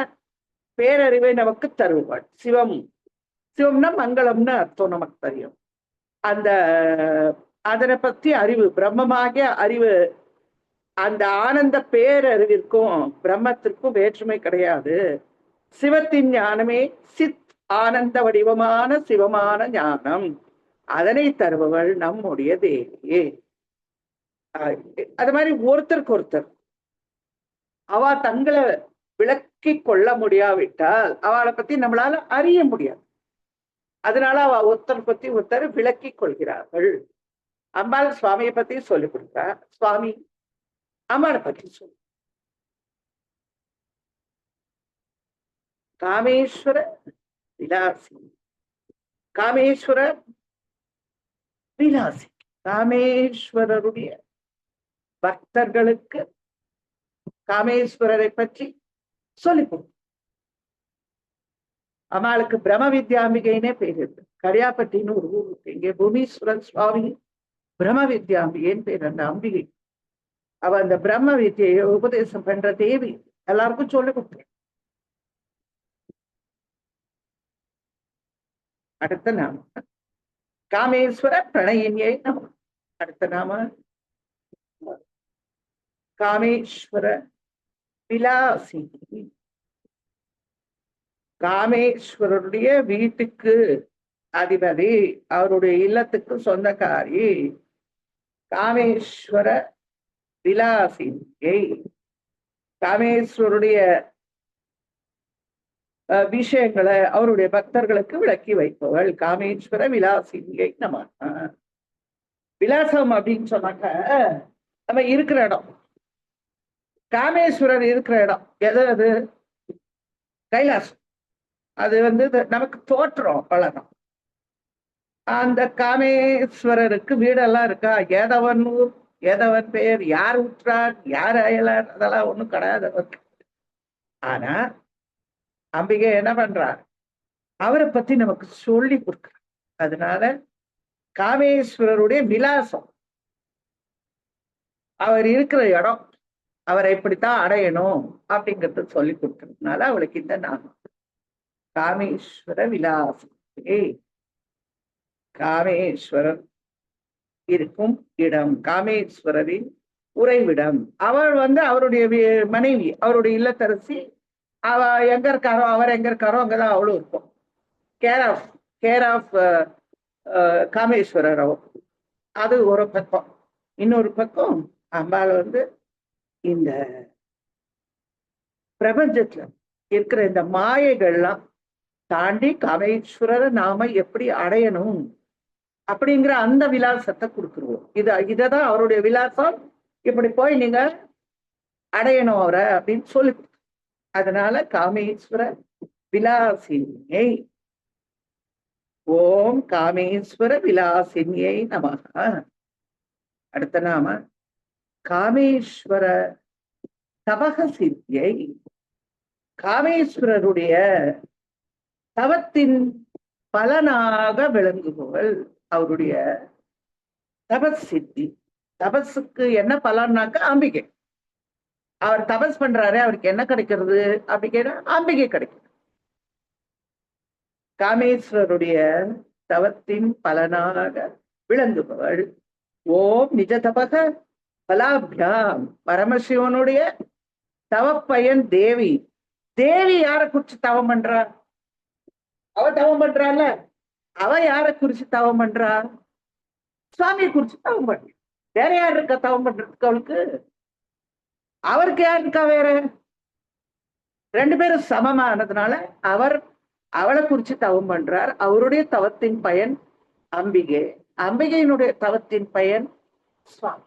பேரறிவை நமக்கு தருவாள். சிவம், சிவம்னா மங்களம்னு அர்த்தம் நமக்கு தெரியும். அந்த அதனை பத்தி அறிவு, பிரம்மமாகிய அறிவு, அந்த ஆனந்த பேரறிவிற்கும் பிரம்மத்திற்கும் வேற்றுமை கிடையாது. சிவத்தின் ஞானமே சித் ஆனந்த வடிவமான சிவமான ஞானம். அதனை தருபவள் நம்முடைய தேவியே. அது மாதிரி ஒருத்தருக்கு ஒருத்தர் அவ தங்களை விளக்கி கொள்ள முடியாவிட்டால் அவளை பத்தி நம்மளால அறிய முடியாது. அதனால அவ ஒருத்தர் பத்தி ஒருத்தர் விளக்கி கொள்கிறார்கள். அம்பாள் சுவாமியை பத்தி சொல்லிக் கொடுத்தா, சுவாமி அம்பாளை பத்தி சொல்லு. காமேஸ்வர விலாசி, காமேஸ்வர விலாசி, காமேஸ்வரருடைய பக்தர்களுக்கு காமேஸ்வரரை பற்றி சொல்லிக் கொடு. அம்மாளுக்கு பிரம்ம வித்யாம்பிகைனே பேர் இருக்கு. கரியாப்பட்டின்னு ஒரு ஊர் இருக்கு, இங்கே பூமீஸ்வரன் சுவாமி பிரம்ம வித்யாம்பிகைன்னு பேர் அந்த அம்பிகை. அவ அந்த பிரம்ம வித்தியை உபதேசம் பண்ற தேவி, எல்லாருக்கும் சொல்லிக் கொடுத்தேன். அடுத்த நாம காமேஸ்வர பிரணயினியை நம. அடுத்த நாம காமேஸ்வர விலாசினி. காமேஸ்வரருடைய வீட்டுக்கு அதிபதி, அவருடைய இல்லத்துக்கு சொந்தக்காரி காமேஸ்வர விலாசினியை. காமேஸ்வருடைய விஷயங்களை அவருடைய பக்தர்களுக்கு விளக்கி வைப்பவள் காமேஸ்வர விலாசினியை நம. விலாசம் அப்படின்னு சொன்னாக்க நம்ம இருக்கிற இடம், காமேஸ்வரர் இருக்கிற இடம் எது? அது கைலாசம். அது நமக்கு தோற்றம் அவ்வளவுதான். அந்த காமேஸ்வரருக்கு வீடெல்லாம் இருக்கா? ஏதவனூர், ஏதவன் பெயர், யார் உற்றார், யார் அயலார், அதெல்லாம் ஒண்ணும் கிடையாது அவருக்கு. ஆனா அம்பிகை என்ன பண்றார்? அவரை பத்தி நமக்கு சொல்லி கொடுக்குற. அதனால காமேஸ்வரருடைய விலாசம், அவர் இருக்கிற இடம், அவரை இப்படித்தான் அடையணும் அப்படிங்கிறது சொல்லி கொடுக்கறதுனால அவளுக்கு இந்த நாமம் காமேஸ்வர விலாசம். காமேஸ்வரர் இருக்கும் இடம், காமேஸ்வரரின் உறைவிடம். அவள் அவருடைய மனைவி, அவருடைய இல்லத்தரசி. அவ எங்க இருக்காரோ, அவர் எங்க இருக்காரோ அங்கதான் அவளும் இருக்கும். கேர் ஆஃப் காமேஸ்வரர் அவ. அது ஒரு பக்கம். இன்னொரு பக்கம் அம்பாள் இந்த பிரபஞ்சத்துல இருக்கிற இந்த மாயைகள்லாம் தாண்டி காமேஸ்வரரை நாம எப்படி அடையணும் அப்படிங்கிற அந்த விலாசத்தை கொடுத்துருவோம். இததான் அவருடைய விலாசம். இப்படி போய் நீங்க அடையணும் அவரை அப்படின்னு சொல்லி. அதனால காமேஸ்வர விலாசினியை. ஓம் காமேஸ்வர விலாசினியை நமக. அடுத்த நாம காமேஸ்வர தபக சித்தியை. காமேஸ்வரருடைய தவத்தின் பலனாக விளங்குபவள் அவருடைய தபஸ் சித்தி. தபஸுக்கு என்ன பலன்னாக்க அம்பிகை. அவர் தபஸ் பண்றாரு, அவருக்கு என்ன கிடைக்கிறது அப்படின்னா அம்பிகை கிடைக்கும். காமேஸ்வரருடைய தவத்தின் பலனாக விளங்குபவள். ஓம் நிஜ தபக பலாபியாம். பரமசிவனுடைய தவப்பயன் தேவி. தேவி யாரை குறிச்சு தவம் பண்றா? அவ தவம் பண்றால, அவ யாரை குறிச்சு தவம் பண்றா? சுவாமியை குறிச்சு தவம் பண்ற. வேற யார் இருக்கா தவம் பண்றதுக்கு அவளுக்கு? அவருக்கு யார் இருக்கா வேற? ரெண்டு பேரும் சமமானதுனால அவர் அவளை குறிச்சு தவம் பண்றார். அவருடைய தவத்தின் பயன் அம்பிகை, அம்பிகையினுடைய தவத்தின் பயன் சுவாமி.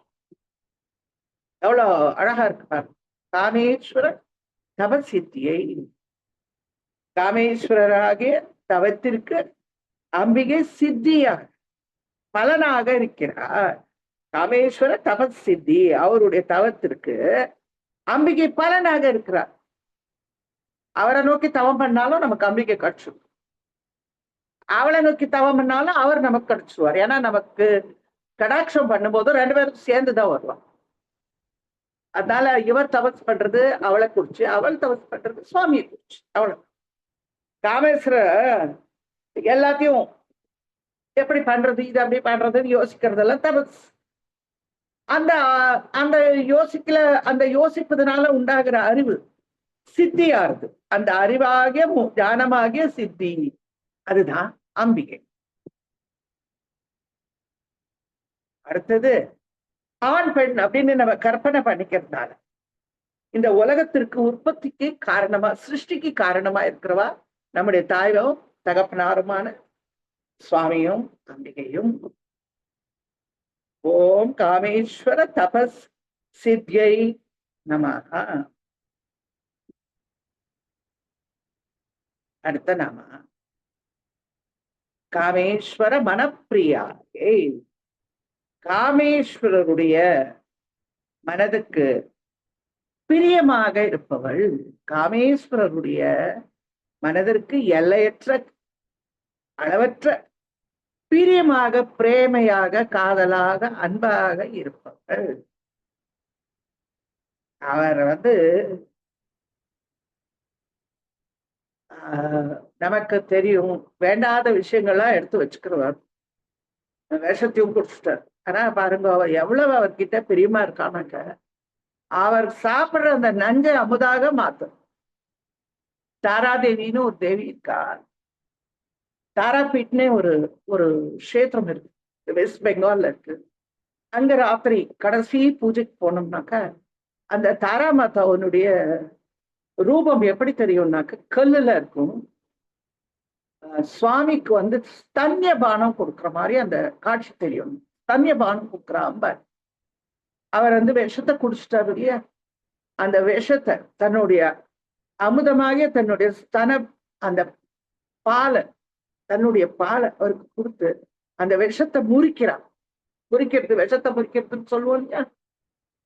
எவ்வளவு அழகா இருக்கு பாரு. காமேஸ்வர தவசித்தியை. காமேஸ்வரராகிய தவத்திற்கு அம்பிகை சித்தியாக பலனாக இருக்கிறார். காமேஸ்வர தபஸ் சித்தி, அவருடைய தவத்திற்கு அம்பிகை பலனாக இருக்கிறார். அவரை நோக்கி தவம் பண்ணாலும் நமக்கு அம்பிகை கட்டும். அவளை நோக்கி தவம் பண்ணாலும் அவர் நமக்கு கிடைச்சிருவார். ஏன்னா நமக்கு கடாட்சம் பண்ணும்போது 2 பேரும் சேர்ந்துதான் வருவான். அதனால இவர் தபஸ் பண்றது அவளை குறிச்சு, அவள் தபஸ் பண்றது சுவாமியை குறிச்சு. அவ்வளவு. காமேஸ்வர எல்லாத்தையும் எப்படி பண்றது, இது அப்படி பண்றதுன்னு யோசிக்கிறதெல்லாம் தபஸ். அந்த அந்த யோசிக்கல, அந்த யோசிப்பதனால உண்டாகிற அறிவு சித்தியாருது. அந்த அறிவாகிய ஞானமாகிய சித்தி, அதுதான் அம்பிகை. அடுத்தது ஆண் பெண் அப்படின்னு நம்ம கற்பனை பண்ணிக்கிறதுனால இந்த உலகத்திற்கு உற்பத்திக்கு காரணமா, சிருஷ்டிக்கு காரணமா இருக்கிறவா நம்முடைய தாயும் தகப்பனாருமான சுவாமியும் அம்பிகையும். ஓம் காமேஸ்வர தபஸ் சித்தியை நமஹ. அடுத்த நாம காமேஸ்வர மனப்பிரியாயே. காமேஸ்வரருடைய மனதுக்கு பிரியமாக இருப்பவள். காமேஸ்வரருடைய மனதிற்கு எல்லையற்ற அளவற்ற பிரியமாக, பிரேமையாக, காதலாக, அன்பாக இருப்பவள். அவர் நமக்கு தெரியும் வேண்டாத விஷயங்கள்லாம் எடுத்து வச்சுக்கிறவர். விஷத்தையும் குடிச்சிட்டார். ஆனா பாருங்க அவர் எவ்வளவு அவர்கிட்ட பிரியமா இருக்கானாக்க, அவர் சாப்பிடுற அந்த நஞ்சை அமுதாக மாத்தும். தாராதேவின்னு ஒரு தேவி இருக்கா. தாராபீட்னே ஒரு ஒரு கஷேத்திரம் இருக்கு, வெஸ்ட் பெங்கால்ல இருக்கு. அங்க ராத்திரி கடைசி பூஜைக்கு போனோம்னாக்க அந்த தாரா மாதாவுடைய ரூபம் எப்படி தெரியும்னாக்க கல்லுல இருக்கும். சுவாமிக்கு ஸ்தன்ய பானம் கொடுக்குற மாதிரி அந்த காட்சி தெரியும். ஸ்தன்ய பானம் கொடுக்குற அம்பர். அவர் விஷத்தை குடிச்சிட்டாரு இல்லையா, அந்த விஷத்தை தன்னுடைய அமுதமாக தன்னுடைய ஸ்தன அந்த பாலை, தன்னுடைய பாலை அவருக்கு கொடுத்து அந்த விஷத்தை முறிக்கிறார். முறிக்கிறது, விஷத்தை முறிக்கிறதுன்னு சொல்லுவோம் இல்லையா.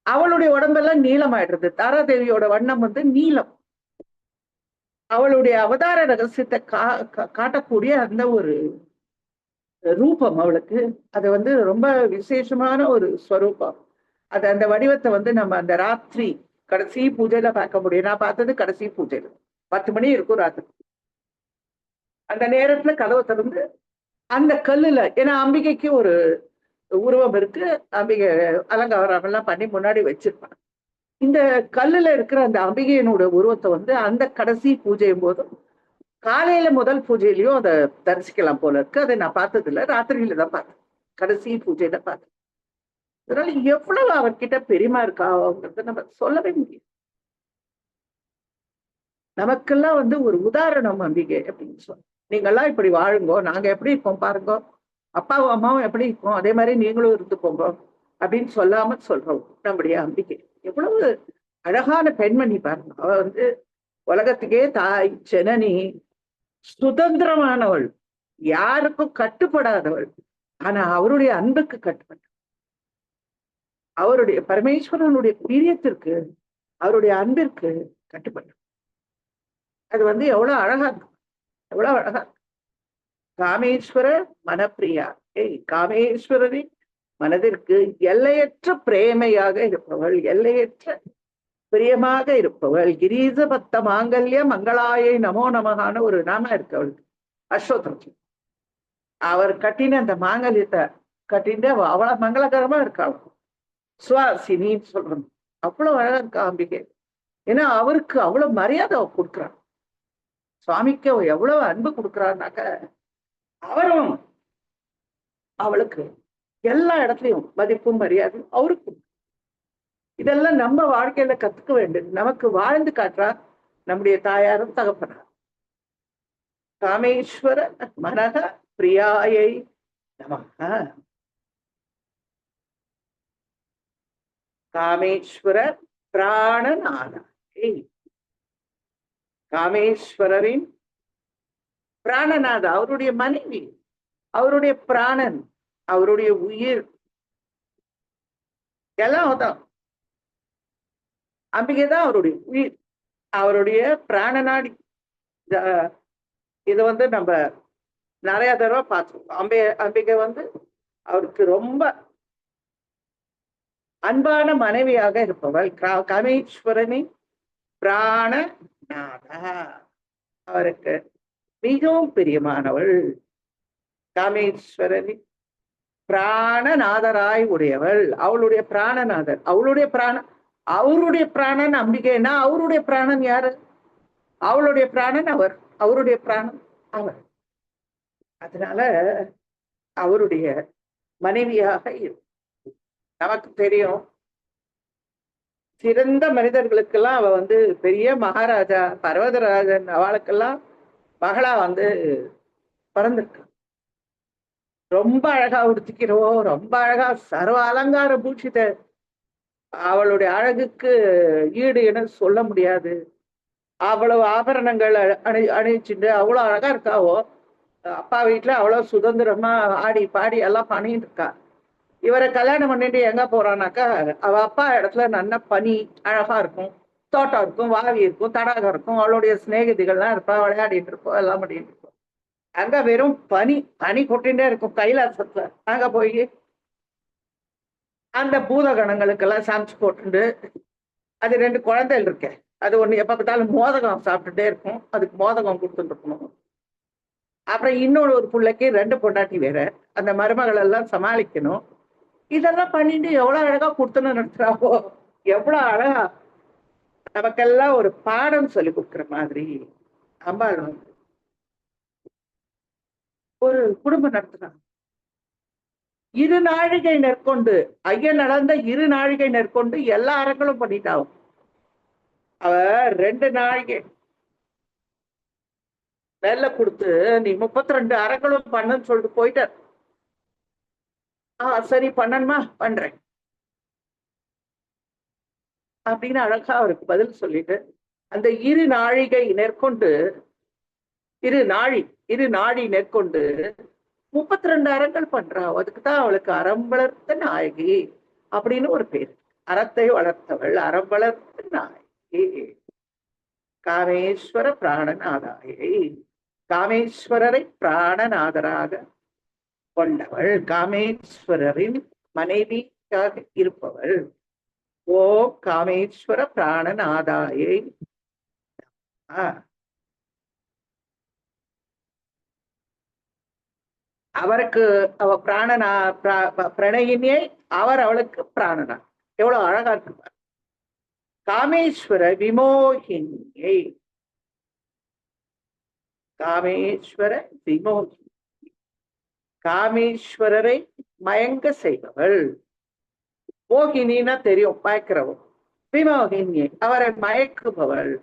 அவளுடைய உடம்பெல்லாம் நீளமாயிடுறது. தாராதேவியோட வண்ணம் நீளம். அவளுடைய அவதார ரகசியத்தை காட்டக்கூடிய அந்த ஒரு ரூபம் அவளுக்கு. அது ரொம்ப விசேஷமான ஒரு ஸ்வரூபம். அது அந்த வடிவத்தை நம்ம அந்த ராத்திரி கடைசி பூஜையில பார்க்க முடியும். நான் பார்த்தது கடைசி பூஜையில 10 மணி இருக்கும் ராத்திரி. அந்த நேரத்துல கதவை திறந்து அந்த கல்லுல, ஏன்னா அம்பிகைக்கு ஒரு உருவம் இருக்கு, அம்பிகை அலங்காரம் எல்லாம் பண்ணி முன்னாடி வச்சிருப்பாங்க. இந்த கல்லுல இருக்கிற அந்த அம்பிகையினோட உருவத்தை அந்த கடைசி பூஜையும் போதும் காலையில முதல் பூஜையிலயும் அதை தரிசிக்கலாம் போல இருக்கு. அதை நான் பார்த்தது இல்லை, ராத்திரியில தான் பார்த்தேன், கடைசி பூஜையில பார்த்தேன். அதனால எவ்வளவு அவர்கிட்ட பெருமை இருக்கா அவங்கிறத நம்ம சொல்லவே முடியும். நமக்கெல்லாம் ஒரு உதாரணம் அம்பிகை அப்படின்னு சொல்ல. நீங்கெல்லாம் இப்படி வாழுங்கோ, நாங்க எப்படி இருக்கோம் பாருங்க, அப்பாவும் அம்மாவும் எப்படி இருக்கோம் அதே மாதிரி நீங்களும் இருந்து போங்க அப்படின்னு சொல்லாம சொல்றோம். நம்முடைய அம்பிகை எவ்வளவு அழகான பெண்மணி பாருங்க. அவ உலகத்துக்கே தாய் ஜனனி, சுதந்திரமானவள், யாருக்கும் கட்டுப்படாதவள். ஆனா அவருடைய அன்புக்கு கட்டுப்பட்ட, அவருடைய பரமேஸ்வரனுடைய பிரியத்திற்கு, அவருடைய அன்பிற்கு கட்டுப்பட்ட. அது எவ்வளவு அழகா இருக்கு, எவ்வளவு அழகா. காமேஸ்வர மனப்பிரியா. காமேஸ்வரரின் மனதிற்கு எல்லையற்ற பிரேமையாக இருப்பவள், எல்லையற்ற பிரியமாக இருப்பவள். கிரீச பக்த மாங்கல்ய மங்களாயை நமோ நமகான ஒரு நாம இருக்கு அவளுக்கு, அஸ்வத்தம். அவர் கட்டின அந்த மாங்கல்யத்தை கட்டிட்டு அவ்வளவு மங்களகரமா இருக்காள். சுவாசினின்னு சொல்றோம். அவ்வளவு அழகா இருக்கா அம்பிகை. ஏன்னா அவருக்கு அவ்வளவு மரியாதை கொடுக்குறான். சுவாமிக்கு எவ்வளவு அன்பு கொடுக்குறான்னாக்க, அவரும் அவளுக்கு எல்லா இடத்துலயும் மதிப்பும் மரியாதையும் அவருக்கு. இதெல்லாம் நம்ம வாழ்க்கையில கத்துக்க வேண்டும். நமக்கு வாழ்ந்து காட்டுறா நம்முடைய தாயாரும் தகப்பனார். காமேஸ்வர மனக பிரியாயை நமக. காமேஸ்வர பிராணநாதாயை. காமேஸ்வரரின் பிராணநாத, அவருடைய மனைவி, அவருடைய பிராணன், அவருடைய உயிர் எல்லாம் தான் அம்பிகைதான். அவருடைய உயிர், அவருடைய பிராணநாடி. இது நம்ம நிறைய தடவை பார்த்துருக்கோம். அம்பிகை வந்து அவருக்கு ரொம்ப அன்பான மனைவியாக இருப்பவள். காமேஸ்வரனின் பிராணநாதா, அவருக்கு மிகவும் பிரியமானவள். காமேஸ்வரனின் பிராணநாதராய் உடையவள். அவளுடைய பிராணநாதர், அவருடைய பிராணன் அம்பிகைன்னா அவருடைய பிராணன் யாரு? அவளுடைய பிராணன் அவர், அவருடைய பிராணன் அவர். அதனால அவருடைய மனைவியாக நமக்கு தெரியும். சிறந்த மனிதர்களுக்கெல்லாம் அவ வந்து பெரிய மகாராஜா பர்வதராஜன் அவளுக்கெல்லாம் மகளா வந்து பிறந்திருக்கு. ரொம்ப அழகா உடுத்திக்கிறோம், ரொம்ப அழகா சர்வ அலங்கார பூஷித. அவளுடைய அழகுக்கு ஈடு என சொல்ல முடியாது. அவ்வளவு ஆபரணங்கள் அணிச்சுட்டு அவ்வளவு அழகா இருக்காவோ. அப்பா வீட்டுல அவ்வளவு சுதந்திரமா ஆடி பாடி எல்லாம் பண்ணிட்டு இருக்கா. இவரை கல்யாணம் பண்ணிட்டு எங்க போறான்னாக்கா, அவ அப்பா இடத்துல நல்ல பனி அழகா இருக்கும், தோட்டம் இருக்கும், வாவி இருக்கும், தடாகம் இருக்கும், அவளுடைய சிநேகிதிகள்லாம் இருப்பா, விளையாடிட்டு இருப்போம், எல்லாம் பண்ணிட்டு இருப்போம். அங்க வெறும் பனி கொட்டிகிட்டே இருக்கும் கைலாசத்துல. அங்க போய் அந்த பூதகணங்களுக்கெல்லாம் சமைச்சு போட்டுண்டு, அது 2 குழந்தைகள் இருக்கேன், அது ஒண்ணு எப்ப பார்த்தாலும் மோதகம் சாப்பிட்டுட்டே இருக்கும், அதுக்கு மோதகம் கொடுத்துட்டு இருக்கணும். அப்புறம் இன்னொரு ஒரு பிள்ளைக்கு 2 பொண்டாட்டி வேற, அந்த மருமகள் எல்லாம் சமாளிக்கணும். இதெல்லாம் பண்ணிட்டு எவ்வளவு அழகா கொடுத்துன்னு நடத்துறாவோ, எவ்வளவு அழகா நமக்கெல்லாம் ஒரு பாடம் சொல்லி கொடுக்குற மாதிரி அம்பாள் வந்து ஒரு குடும்பம் நடத்துறாங்க. 2 நாழிகை நெற்கொண்டு, ஐயன் நடந்த 2 நாழிகை நெற்கொண்டு எல்லா அறங்களும் பண்ணிட்டாவும். அவ 2 நாழிகை வேலை கொடுத்து நீ 32 அறங்களும் பண்ணுன்னு சொல்லிட்டு போயிட்டார். சரி பண்ணணுமா, பண்றேன் அப்படின்னு அழகா அவருக்கு பதில் சொல்லிட்டு அந்த 2 நாழிகை நெற்கொண்டு, 2 நாழி நெற்கொண்டு 32 அறங்கள் பண்றா. அதுக்குதான் அவளுக்கு அறம் வளர்த்த நாயகி அப்படின்னு ஒரு பேர். அறத்தை வளர்த்தவள், அறம் வளர்த்த நாயகி, காமேஸ்வர பிராணநாதாயை. காமேஸ்வரரை பிராணநாதராக கொண்டவள், காமேஸ்வரரின் மனைவியாக இருப்பவள். ஓ காமேஸ்வர பிராணநாதாயை. அவருக்கு அவ பிராணனா, பிரணயினியை, அவர் அவளுக்கு பிராணனா. எவ்வளவு அழகா இருக்கு. காமேஸ்வர விமோகினியை, காமேஸ்வர விமோகினி, காமேஸ்வரரை மயங்க செய்பவள். மோகினா தெரியும், மயக்கிறவள். விமோகினியை, அவரை மயக்குபவள்.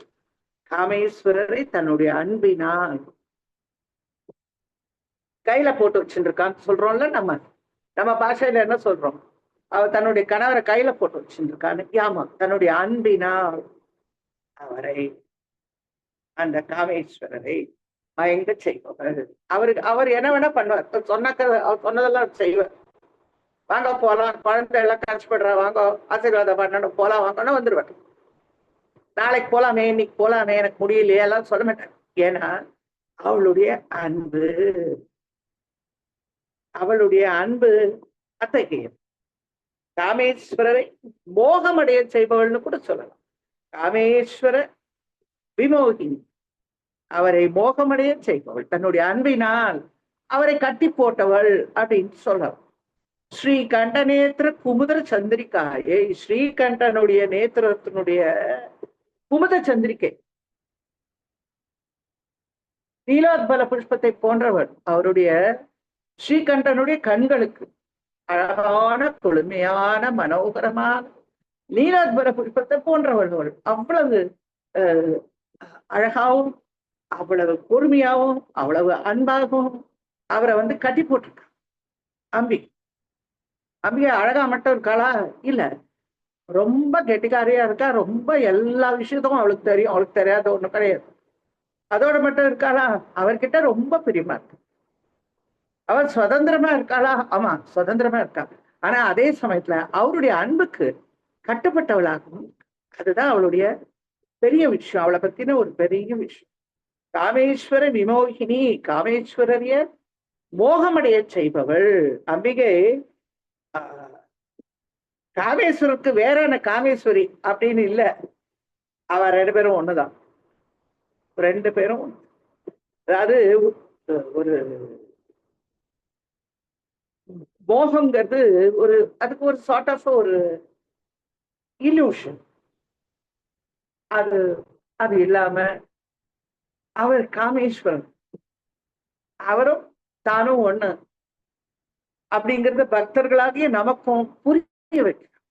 காமேஸ்வரரை தன்னுடைய அன்பினால் கையில போட்டு வச்சுருக்கான்னு சொல்றோம்ல. நம்ம பாஷையில என்ன சொல்றோம்? அவ தன்னுடைய கணவரை கையில போட்டு வச்சுருக்கான்னு. ஆமா, தன்னுடைய அன்பினால் அவரை, அந்த காமேஸ்வரரை மயங்க செய்பவர். அவர் என்ன வேணா பண்ணுவார். அவர் சொன்னதெல்லாம் செய்வார். வாங்க போலாம், குழந்தை எல்லாம் கஷ்டப்படுறா, வாங்க ஆசீர்வாதம் பண்ணணும், போலாம் வாங்கன்னு வந்துருவார். நாளைக்கு போலாமே, இன்னைக்கு போலாமே, எனக்கு முடியலையே எல்லாம் சொல்ல மாட்டேன். ஏன்னா அவளுடைய அன்பு, அவளுடைய அன்பு அத்தகைய. காமேஸ்வரரை மோகமடைய செய்பவள்னு கூட சொல்லலாம். காமேஸ்வர விமோகினி, அவரை மோகமடைய செய்பவள், தன்னுடைய அன்பினால் அவரை கட்டி போட்டவள் அப்படின்னு சொல்லலாம். ஸ்ரீகண்ட நேத்திர குமுதர சந்திரிகாயை, ஸ்ரீகண்டனுடைய நேத்திரத்தினுடைய குமுத சந்திரிகை, நீலோத்பல புஷ்பத்தை போன்றவள். அவருடைய ஸ்ரீகண்டனுடைய கண்களுக்கு அழகான குளுமையான மனோகரமான நீலோத்பல புஷ்பத்தை போன்றவள். அவ்வளவு அழகாவும், அவ்வளவு பொறுமையாகவும், அவ்வளவு அன்பாகவும் அவரை வந்து கட்டி போட்டிருக்க. அம்பிகை அழகா மட்டும் இருக்காளா? இல்ல, ரொம்ப கெட்டிக்காரியா இருக்கா. ரொம்ப எல்லா விஷயத்தும் அவளுக்கு தெரியும், அவளுக்கு தெரியாத ஒண்ணு கிடையாது. அதோட மட்டும் இருக்காளா? அவர்கிட்ட ரொம்ப பிரியமா இருக்கு. அவள் சுதந்திரமா இருக்காளா? ஆமா, சுதந்திரமா இருக்கா. ஆனா அதே சமயத்துல அவருடைய அன்புக்கு கட்டுப்பட்டவளாகவும். அதுதான் அவளுடைய பெரிய விஷயம், அவளை பத்தின ஒரு பெரிய விஷயம். காமேஸ்வர விமோகினி, காமேஸ்வரரிய மோகமடைய செய்பவள் அம்பிகை. காமேஸ்வருக்கு வேறான காமேஸ்வரி அப்படின்னு இல்ல, அவ ரெண்டு பேரும் ஒண்ணுதான். ரெண்டு பேரும் அதாவது ஒரு மோகம்ங்கிறது ஒரு அதுக்கு ஒரு சார்ட் ஆஃப் ஒரு இல்யூஷன். அது அது இல்லாம அவர் காமேஸ்வரன், அவரும் தானும் ஒண்ணு அப்படிங்கிறத பக்தர்களாகிய நமக்கும் புரிய வைக்கிறார்.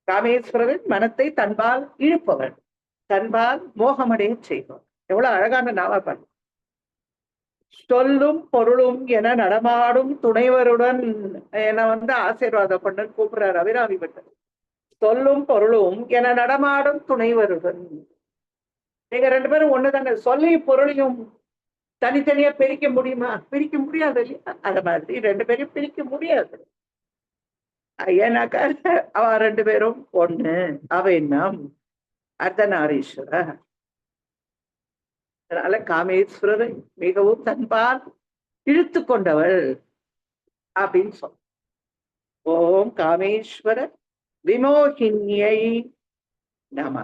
காமேஸ்வரன் மனத்தை தன்பால் இழுப்பவன், தன்பால் மோகமடைய செய்வான். எவ்வளவு அழகான நாம. சொல்லும் பொருளும் என நடமாடும் துணைவருடன் என ஆசீர்வாதம் பண்ண கூப்பிடுறாரு அபிராமி பட்டர். சொல்லும் பொருளும் என நடமாடும் துணைவருடன். நீங்க ரெண்டு பேரும் ஒண்ணுதாங்க. சொல்லையும் பொருளையும் தனித்தனியா பிரிக்க முடியுமா? பிரிக்க முடியாது இல்லையா? அந்த மாதிரி ரெண்டு பேரையும் பிரிக்க முடியாது. ஏன்னாக்கா அவ ரெண்டு பேரும் ஒண்ணு. அவ என்ன அர்த்தநாரீஸ்வர. அதனால காமேஸ்வரரை மிகவும் தன்பால் இழுத்து கொண்டவள் அப்படின்னு சொல்ல. ஓம் காமேஸ்வர விமோகினியை நம.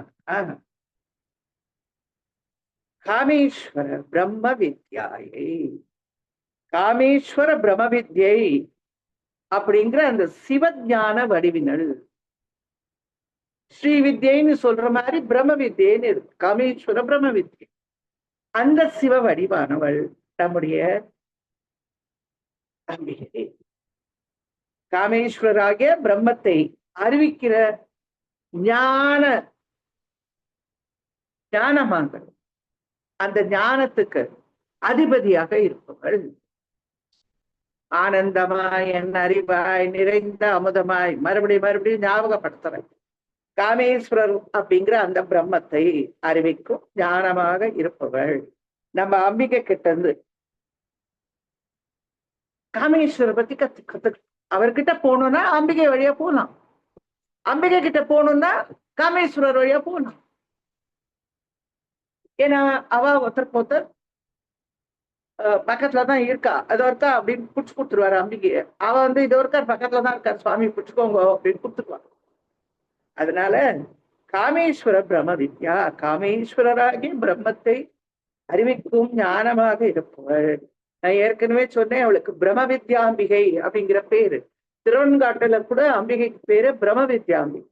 காமேஸ்வர பிரம்ம வித்யாயை. காமேஸ்வர பிரம்ம வித்யை அப்படிங்கிற அந்த சிவஞான வடிவினள். ஸ்ரீ வித்யைன்னு சொல்ற மாதிரி பிரம்ம வித்யன்னு இருக்கு. காமேஸ்வர பிரம்ம வித்யை அந்த சிவ வடிவானவள் நம்முடைய அம்பிகை. காமேஸ்வராகிய பிரம்மத்தை அறிவிக்கிற ஞானமாக அந்த ஞானத்துக்கு அதிபதியாக இருப்பவள். ஆனந்தமாய் என் அறிவாய் நிறைந்த அமுதமாய் மறுபடியும் ஞாபகப்படுத்துறேன். காமேஸ்வரர் அப்படிங்கிற அந்த பிரம்மத்தை அறிவிக்கும் ஞானமாக இருப்பவள் நம்ம அம்பிகை கிட்ட இருந்து. காமேஸ்வரர் பத்தி கத்து அவர்கிட்ட போகணும்னா அம்பிகை வழியா போகலாம். அம்பிகை கிட்ட போகணும்னா காமேஸ்வரர் வழியா போகலாம். ஏன்னா அவ ஒருத்தருக்கு ஒருத்தர் பக்கத்துலதான் இருக்கா. அது ஒருக்கா அப்படின்னு புடிச்சு கொடுத்துருவாரு அம்பிகைய. அவ இது ஒருக்கா பக்கத்துலதான் இருக்கார் சுவாமி புடிச்சுக்கோங்க அப்படின்னு கொடுத்துருவாங்க. அதனால காமேஸ்வர பிரம்ம வித்யா, காமேஸ்வரராகிய பிரம்மத்தை அறிவிக்கும் ஞானமாக இருப்பவள். நான் ஏற்கனவே சொன்னேன் அவளுக்கு பிரம்ம வித்யாம்பிகை அப்படிங்கிற பேரு. திருவன்காட்டுல கூட அம்பிகைக்கு பேரு பிரம்ம வித்யாம்பிகை.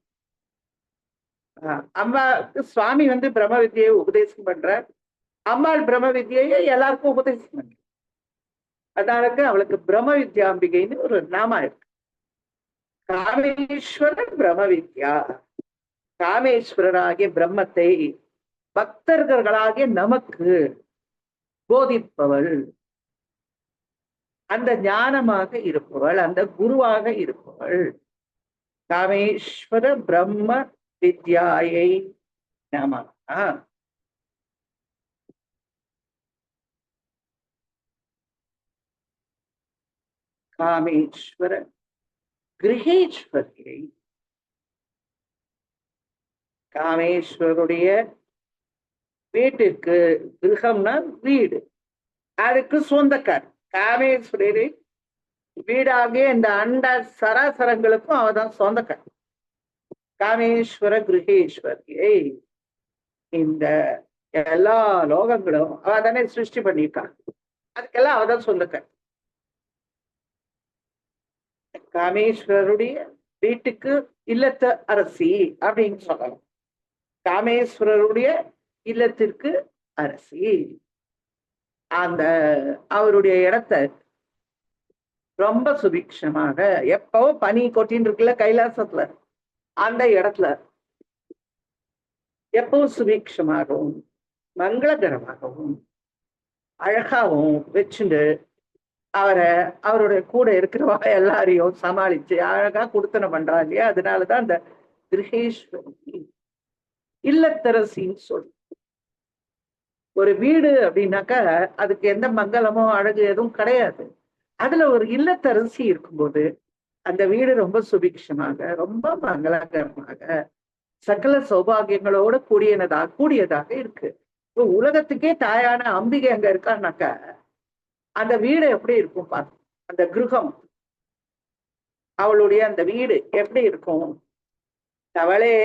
அம்மாவுக்கு சுவாமி பிரம்ம வித்யை உபதேசம் பண்ற. அம்மாள் பிரம்ம வித்யை எல்லாருக்கும் உபதேசம் பண்ற. அதனால அவளுக்கு பிரம்ம வித்யாம்பிகைன்னு ஒரு நாமா இருக்கு. காமேஸ்வரன் பிரம்ம வித்யா. காமேஸ்வரராகிய பிரம்மத்தை பக்தர்களாகிய நமக்கு போதிப்பவள், அந்த ஞானமாக இருப்பவள், அந்த குருவாக இருப்பவள். காமேஸ்வர பிரம்ம வித்யாயை நம. காமேஸ்வர கிரகேஸ்வரியை. காமேஸ்வருடைய வீட்டுக்கு, கிரகம்னா வீடு, அதுக்கு சொந்தக்கார். காமேஸ்வரரை வீடாகிய இந்த அண்ட சராசரங்களுக்கும் அவதான் சொந்தக்கார். காமேஸ்வர கிரகேஸ்வரியை. இந்த எல்லா லோகங்களும் அவதானே சிருஷ்டி பண்ணியிருக்காங்க. அதுக்கெல்லாம் அவதான் சொந்தக்கார். காமேஸ்வரருடைய வீட்டுக்கு இல்லத்த அரசி அப்படின்னு சொல்லலாம். காமேஸ்வரருடைய இல்லத்திற்கு அரசி. அந்த அவருடைய இடத்தை ரொம்ப சுபிக்ஷமாக, எப்பவும் பனி கொட்டின்னு இருக்குல்ல கைலாசத்துல, அந்த இடத்துல எப்பவும் சுபிக்ஷமாகவும் மங்களகரமாகவும் அழகாகவும் வச்சுண்டு அவருடைய கூட இருக்கிறவா எல்லாரையும் சமாளிச்சு அழகா குடுத்தனம் பண்றா இல்லையா? அதனாலதான் அந்த கிரகேஸ்வரி இல்லத்தரசின்னு சொல்லு. ஒரு வீடு அப்படின்னாக்கா அதுக்கு எந்த மங்களமோ அழகு எதுவும் கிடையாது. அதுல ஒரு இல்லத்தரசி இருக்கும்போது அந்த வீடு ரொம்ப சுபிக்ஷமாக, ரொம்ப மங்களகரமாக, சகல சௌபாகியங்களோட கூடியதாக இருக்கு. இப்போ உலகத்துக்கே தாயான அம்பிகை அங்க இருக்கான்னாக்கா அந்த வீடு எப்படி இருக்கும் பாரு, அந்த கிருகம், அவளுடைய அந்த வீடு எப்படி இருக்கும். அவளே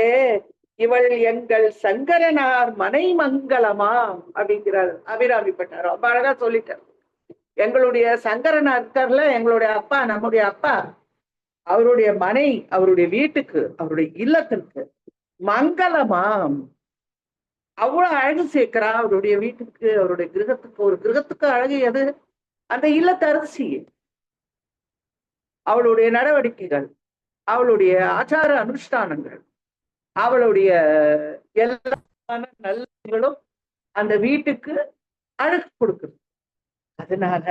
இவள் எங்கள் சங்கரனார் மனை மங்களமாம் அப்படிங்கிறார் அபிராமிப்பட்டார். ரொம்ப அழகா சொல்லிட்டார். எங்களுடைய சங்கரனார் இருக்கார்ல, எங்களுடைய அப்பா, நம்முடைய அப்பா, அவருடைய மனை, அவருடைய வீட்டுக்கு, அவருடைய இல்லத்திற்கு மங்களமாம். அவ்வளவு அழகு சேர்க்கிறா அவருடைய வீட்டுக்கு, அவருடைய கிரகத்துக்கு. ஒரு கிரகத்துக்கு அழகு எது? அந்த இல்லத்தரசி, அவளுடைய நடவடிக்கைகள், அவளுடைய ஆச்சார அனுஷ்டானங்கள், அவளுடைய எல்லா நல்லங்களும் அந்த வீட்டுக்கு அழகு கொடுக்குது. அதனால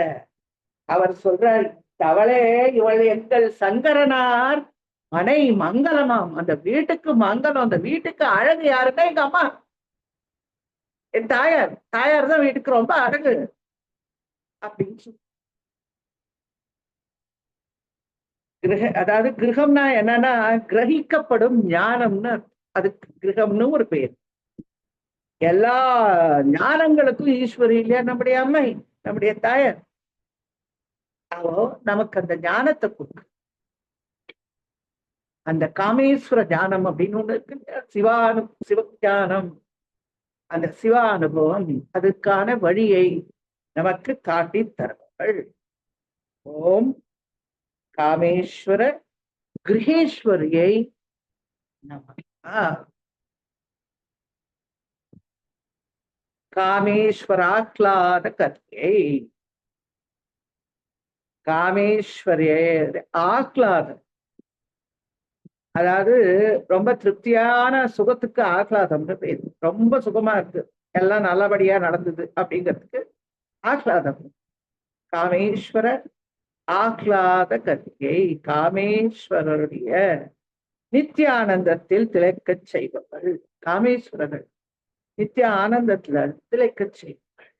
அவர் சொல்றார், அவளே இவள் எங்கள் சங்கரனார் மனை மங்களமாம். அந்த வீட்டுக்கு மங்களம், அந்த வீட்டுக்கு அழகு யாருன்னா எங்க அம்மா, என் தாயார். தாயார் தான் வீட்டுக்கு ரொம்ப அழகு அப்படின்னு சொல்லி. அதாவது கிரகம்னா என்னன்னா கிரகிக்கப்படும் ஞானம்னு, அதுக்கு கிரகம்னு ஒரு பெயர். எல்லா ஞானங்களுக்கும் ஈஸ்வரி இல்லையா நம்முடைய அம்மை, நம்முடைய தாயார். அவோ நமக்கு அந்த ஞானத்தை கொடுக்கு. அந்த காமேஸ்வர ஞானம் அப்படின்னு ஒண்ணு இருக்கு, சிவஞானம். அந்த சிவ அனுபவம், அதுக்கான வழியை நமக்கு காட்டி தருவார்கள். ஓம் காமேஸ்வர கிரகேஸ்வரியை நமக. காமேஸ்வராக்லாத கத்தியை, காமேஸ்வரிய ஆக்லாதம், அதாவது ரொம்ப திருப்தியான சுகத்துக்கு ஆஹ்லாதம்னு பேரு. ரொம்ப சுகமா இருக்கு, எல்லாம் நல்லபடியா நடந்தது அப்படிங்கிறதுக்கு ஆஹ்லாதம். காமேஸ்வர ஆஹ்லாத கத்தியை, காமேஸ்வரருடைய நித்திய திளைக்கச் செய்பவர்கள். காமேஸ்வரர்கள் நித்திய ஆனந்தத்துல திளைக்கச் செய்வார்கள்.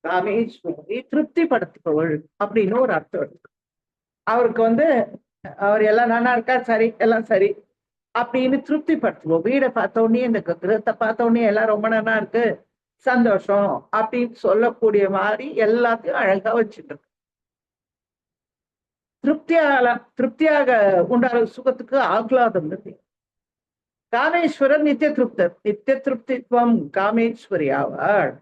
காமேஸ்வரி திருப்திப்படுத்துபவள் அப்படின்னு ஒரு அர்த்தம் இருக்கு. அவருக்கு அவர் எல்லாம் நல்லா இருக்கா, சரி, எல்லாம் சரி அப்படின்னு திருப்திப்படுத்துவோம். வீடை பார்த்த உடனே, இந்த கிரகத்தை பார்த்த உடனே எல்லாம் ரொம்ப நல்லா இருக்கு, சந்தோஷம் அப்படின்னு சொல்லக்கூடிய மாதிரி எல்லாத்தையும் அழகா வச்சுட்டு இருக்கு. திருப்தியாக உண்டான சுகத்துக்கு ஆஹ்லாதம். காமேஸ்வரர் நித்திய திருப்தர், நித்திய திருப்தித்வம் காமேஸ்வரி ஆவாள்.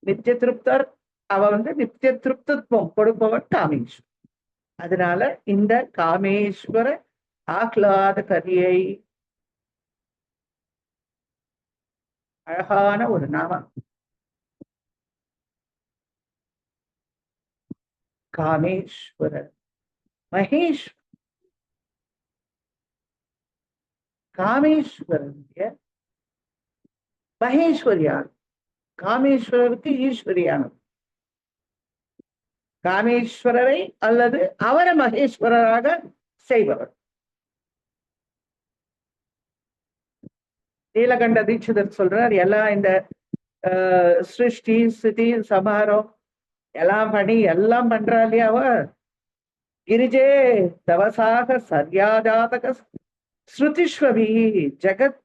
நித்திய திருப்தர், அவ நித்திய திருப்தத்துவம் கொடுப்பவர் காமேஸ்வரர். அதனால இந்த காமேஸ்வர ஆஹ்லாத கரியை அழகான ஒரு நாமம். காமேஸ்வரர் மகேஸ்வரர், காமேஸ்வரனுடைய மகேஸ்வரியான். காமேஸ்வரருக்கு ஈஸ்வரியானது. காமேஸ்வரரை அல்லது அவரை மகேஸ்வரராக செய்பவர். நீலகண்ட தீட்சிதர் சொல்றார், எல்லாம் இந்த சிருஷ்டி ஸ்திதி சமாரம் எல்லாம் பண்ணி எல்லாம் பண்றா இல்லையா அவ. கிரிஜே தவசாக சர்யாஜாதக ஸ்ருதிஸ்வபி ஜகத்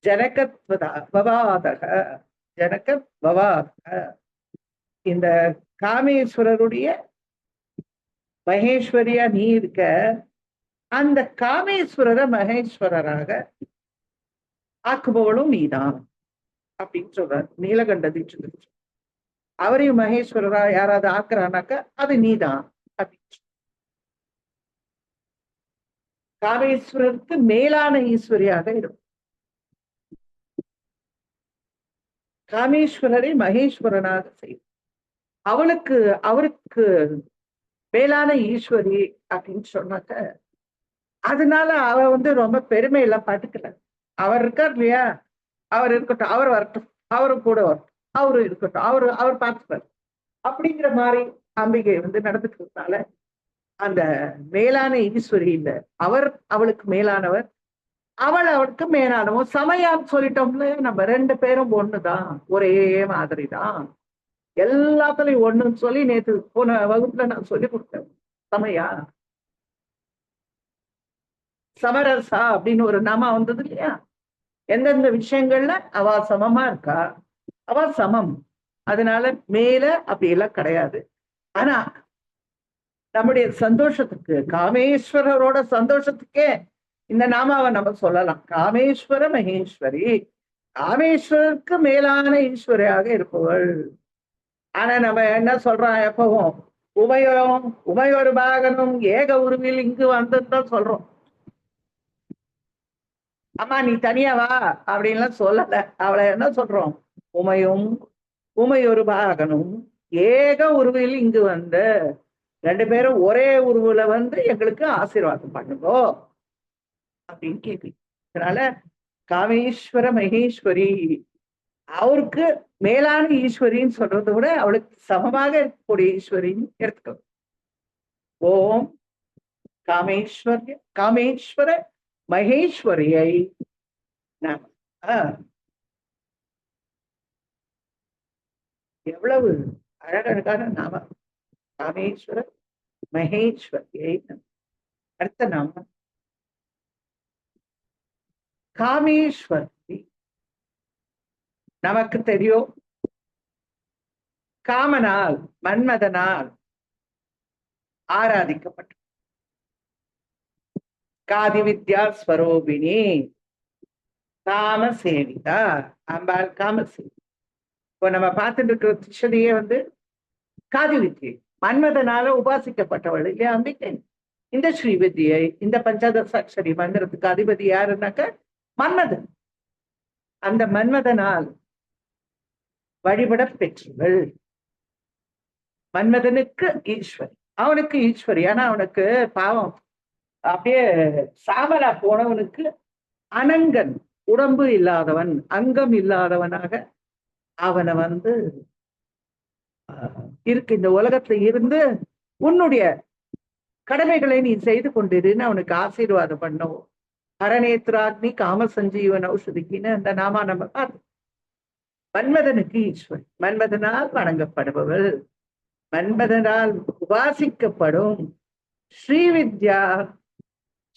ஜனகத்வதாதக ஜனகத் பவாதக. இந்த காமேஸ்வரருடைய மகேஸ்வரியா நீ இருக்க, அந்த காமேஸ்வரரை மகேஸ்வரராக ஆக்குபவளும் நீதான் அப்படின்னு சொல்றார் நீலகண்ட தீட்சிதர். அவரையும் மகேஸ்வரரா யாராவது ஆக்குறானாக்க அது நீதான் அப்படின்னு. காமேஸ்வரருக்கு மேலான ஈஸ்வரியாக இருக்கும். காமேஸ்வரரை மகேஸ்வரனாக செய்யும். அவருக்கு மேலான ஈஸ்வரி அப்படின்னு சொன்னாக்க, அதனால அவ ரொம்ப பெருமையெல்லாம் பட்டுக்கல. அவர் இருக்கார் இல்லையா, அவர் இருக்கட்டும், அவர் வரட்டும், அவரும் கூட வரட்டும், அவரு இருக்கட்டும், அவர் பார்த்துப்பார் அப்படிங்கிற மாதிரி அம்பிகை நடந்துக்கிறதுனால அந்த மேலான ஈஸ்வரி இல்லை, அவர் அவளுக்கு மேலானவர், அவள் அவளுக்கு மேலானவன். சமயம் சொல்லிட்டோம்னு நம்ம ரெண்டு பேரும் ஒண்ணுதான், ஒரே மாதிரி தான், எல்லாத்துலயும் ஒண்ணுன்னு சொல்லி நேற்று போன வகுப்புல நான் சொல்லி கொடுத்தேன். சமயா சமரசா அப்படின்னு ஒரு நாம வந்தது இல்லையா, எந்தெந்த விஷயங்கள்ல அவ சமமா இருக்கா, அவ சமம். அதனால மேல அப்படி எல்லாம் கிடையாது. ஆனா நம்முடைய சந்தோஷத்துக்கு, காமேஸ்வரரோட சந்தோஷத்துக்கே இந்த நாமாவை நம்ம சொல்லலாம். காமேஸ்வர மகேஸ்வரி, காமேஸ்வரருக்கு மேலான ஈஸ்வரியாக இருப்பவள். ஆனா நம்ம என்ன சொல்றோம் எப்பவும், உமையொரு பாகனும் ஏக உருவில் இங்கு வந்துதான் சொல்றோம். அம்மா நீ தனியா வா அப்படின்லாம் சொல்லல. அவளை என்ன சொல்றோம், உமையொரு பாகனும் ஏக உருவில் இங்கு வந்த, ரெண்டு பேரும் ஒரே உருவுல வந்து எங்களுக்கு ஆசீர்வாதம் பண்ணுங்கோ அப்படின்னு கேட்கு. அதனால காமேஸ்வர மகேஸ்வரி, அவருக்கு மேலான ஈஸ்வரின்னு சொல்றதை விட அவளுக்கு சமமாக இருக்கக்கூடிய ஈஸ்வரின்னு எடுத்துக்கோ. ஓம் காமேஸ்வர மகேஸ்வரியை நம. எவ்வளவு அழகழகான நாம. காமேஸ்வர மகேஸ்வரியை. அடுத்த நாம காமேஸ்வரி. நமக்கு தெரியும், காமனால் மன்மதனால் ஆராதிக்கப்பட்ட காதி வித்யா ஸ்வரூபிணி காமசேவிதா அம்பாள். காமசேவி இப்போ நம்ம பார்த்துட்டு இருக்கிற திஷதியே வந்து காதி வித்யை, மன்மதனால உபாசிக்கப்பட்டவள் இல்லையா அம்பிகை. இந்த ஸ்ரீ வித்யை, இந்த பஞ்சதசாட்சரி மந்திரத்துக்கு அதிபதி யாருன்னாக்க மன்மதன். அந்த மன்மதனால் வழிபட பெற்றவள். மன்மதனுக்கு ஈஸ்வரி, அவனுக்கு ஈஸ்வரி. ஆனா அவனுக்கு பாவம் அப்படியே சாமலா போனவனுக்கு அனங்கன், உடம்பு இல்லாதவன், அங்கம் இல்லாதவனாக அவனை வந்து இருக்கு. இந்த உலகத்துல இருந்து உன்னுடைய கடமைகளை நீ செய்து கொண்டிருன்னு அவனுக்கு ஆசீர்வாதம் பண்ணும். ஹரநேத்ராக்னி காம சஞ்சீவன் ஔஷதிக்குன்னு அந்த நாமா நம்ம பார்த்தோம். மன்மதனுக்கு ஈஸ்வரி, மன்மதனால் வணங்கப்படுபவள், மன்மதனால் உபாசிக்கப்படும் ஸ்ரீவித்யா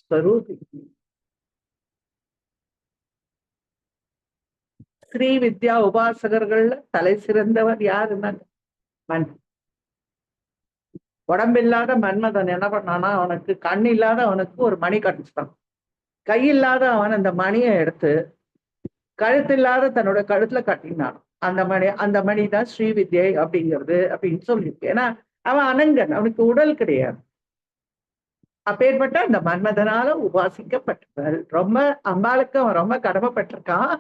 ஸ்வரூபிணி. ஸ்ரீவித்யா உபாசகர்கள்ல தலை சிறந்தவர் யாருன்னா உடம்பில்லாத மன்மதன் என்ன பண்ணானா, அவனுக்கு கண் இல்லாத அவனுக்கு ஒரு மணி கட்டிச்சிட்டான். கையில்லாத அவன் அந்த மணியை எடுத்து கழுத்தில்லாத தன்னோட கழுத்துல கட்டினான். அந்த மணி தான் ஸ்ரீவித்யை அப்படிங்கிறது அப்படின்னு சொல்லியிருக்கு. ஏன்னா அவன் அனங்கன், அவனுக்கு உடல் கிடையாது. அப்பேற்பட்ட அந்த மன்மதனால உபாசிக்கப்பட்டவள். ரொம்ப அம்பாளுக்கு அவன் ரொம்ப கடமைப்பட்டிருக்கான்.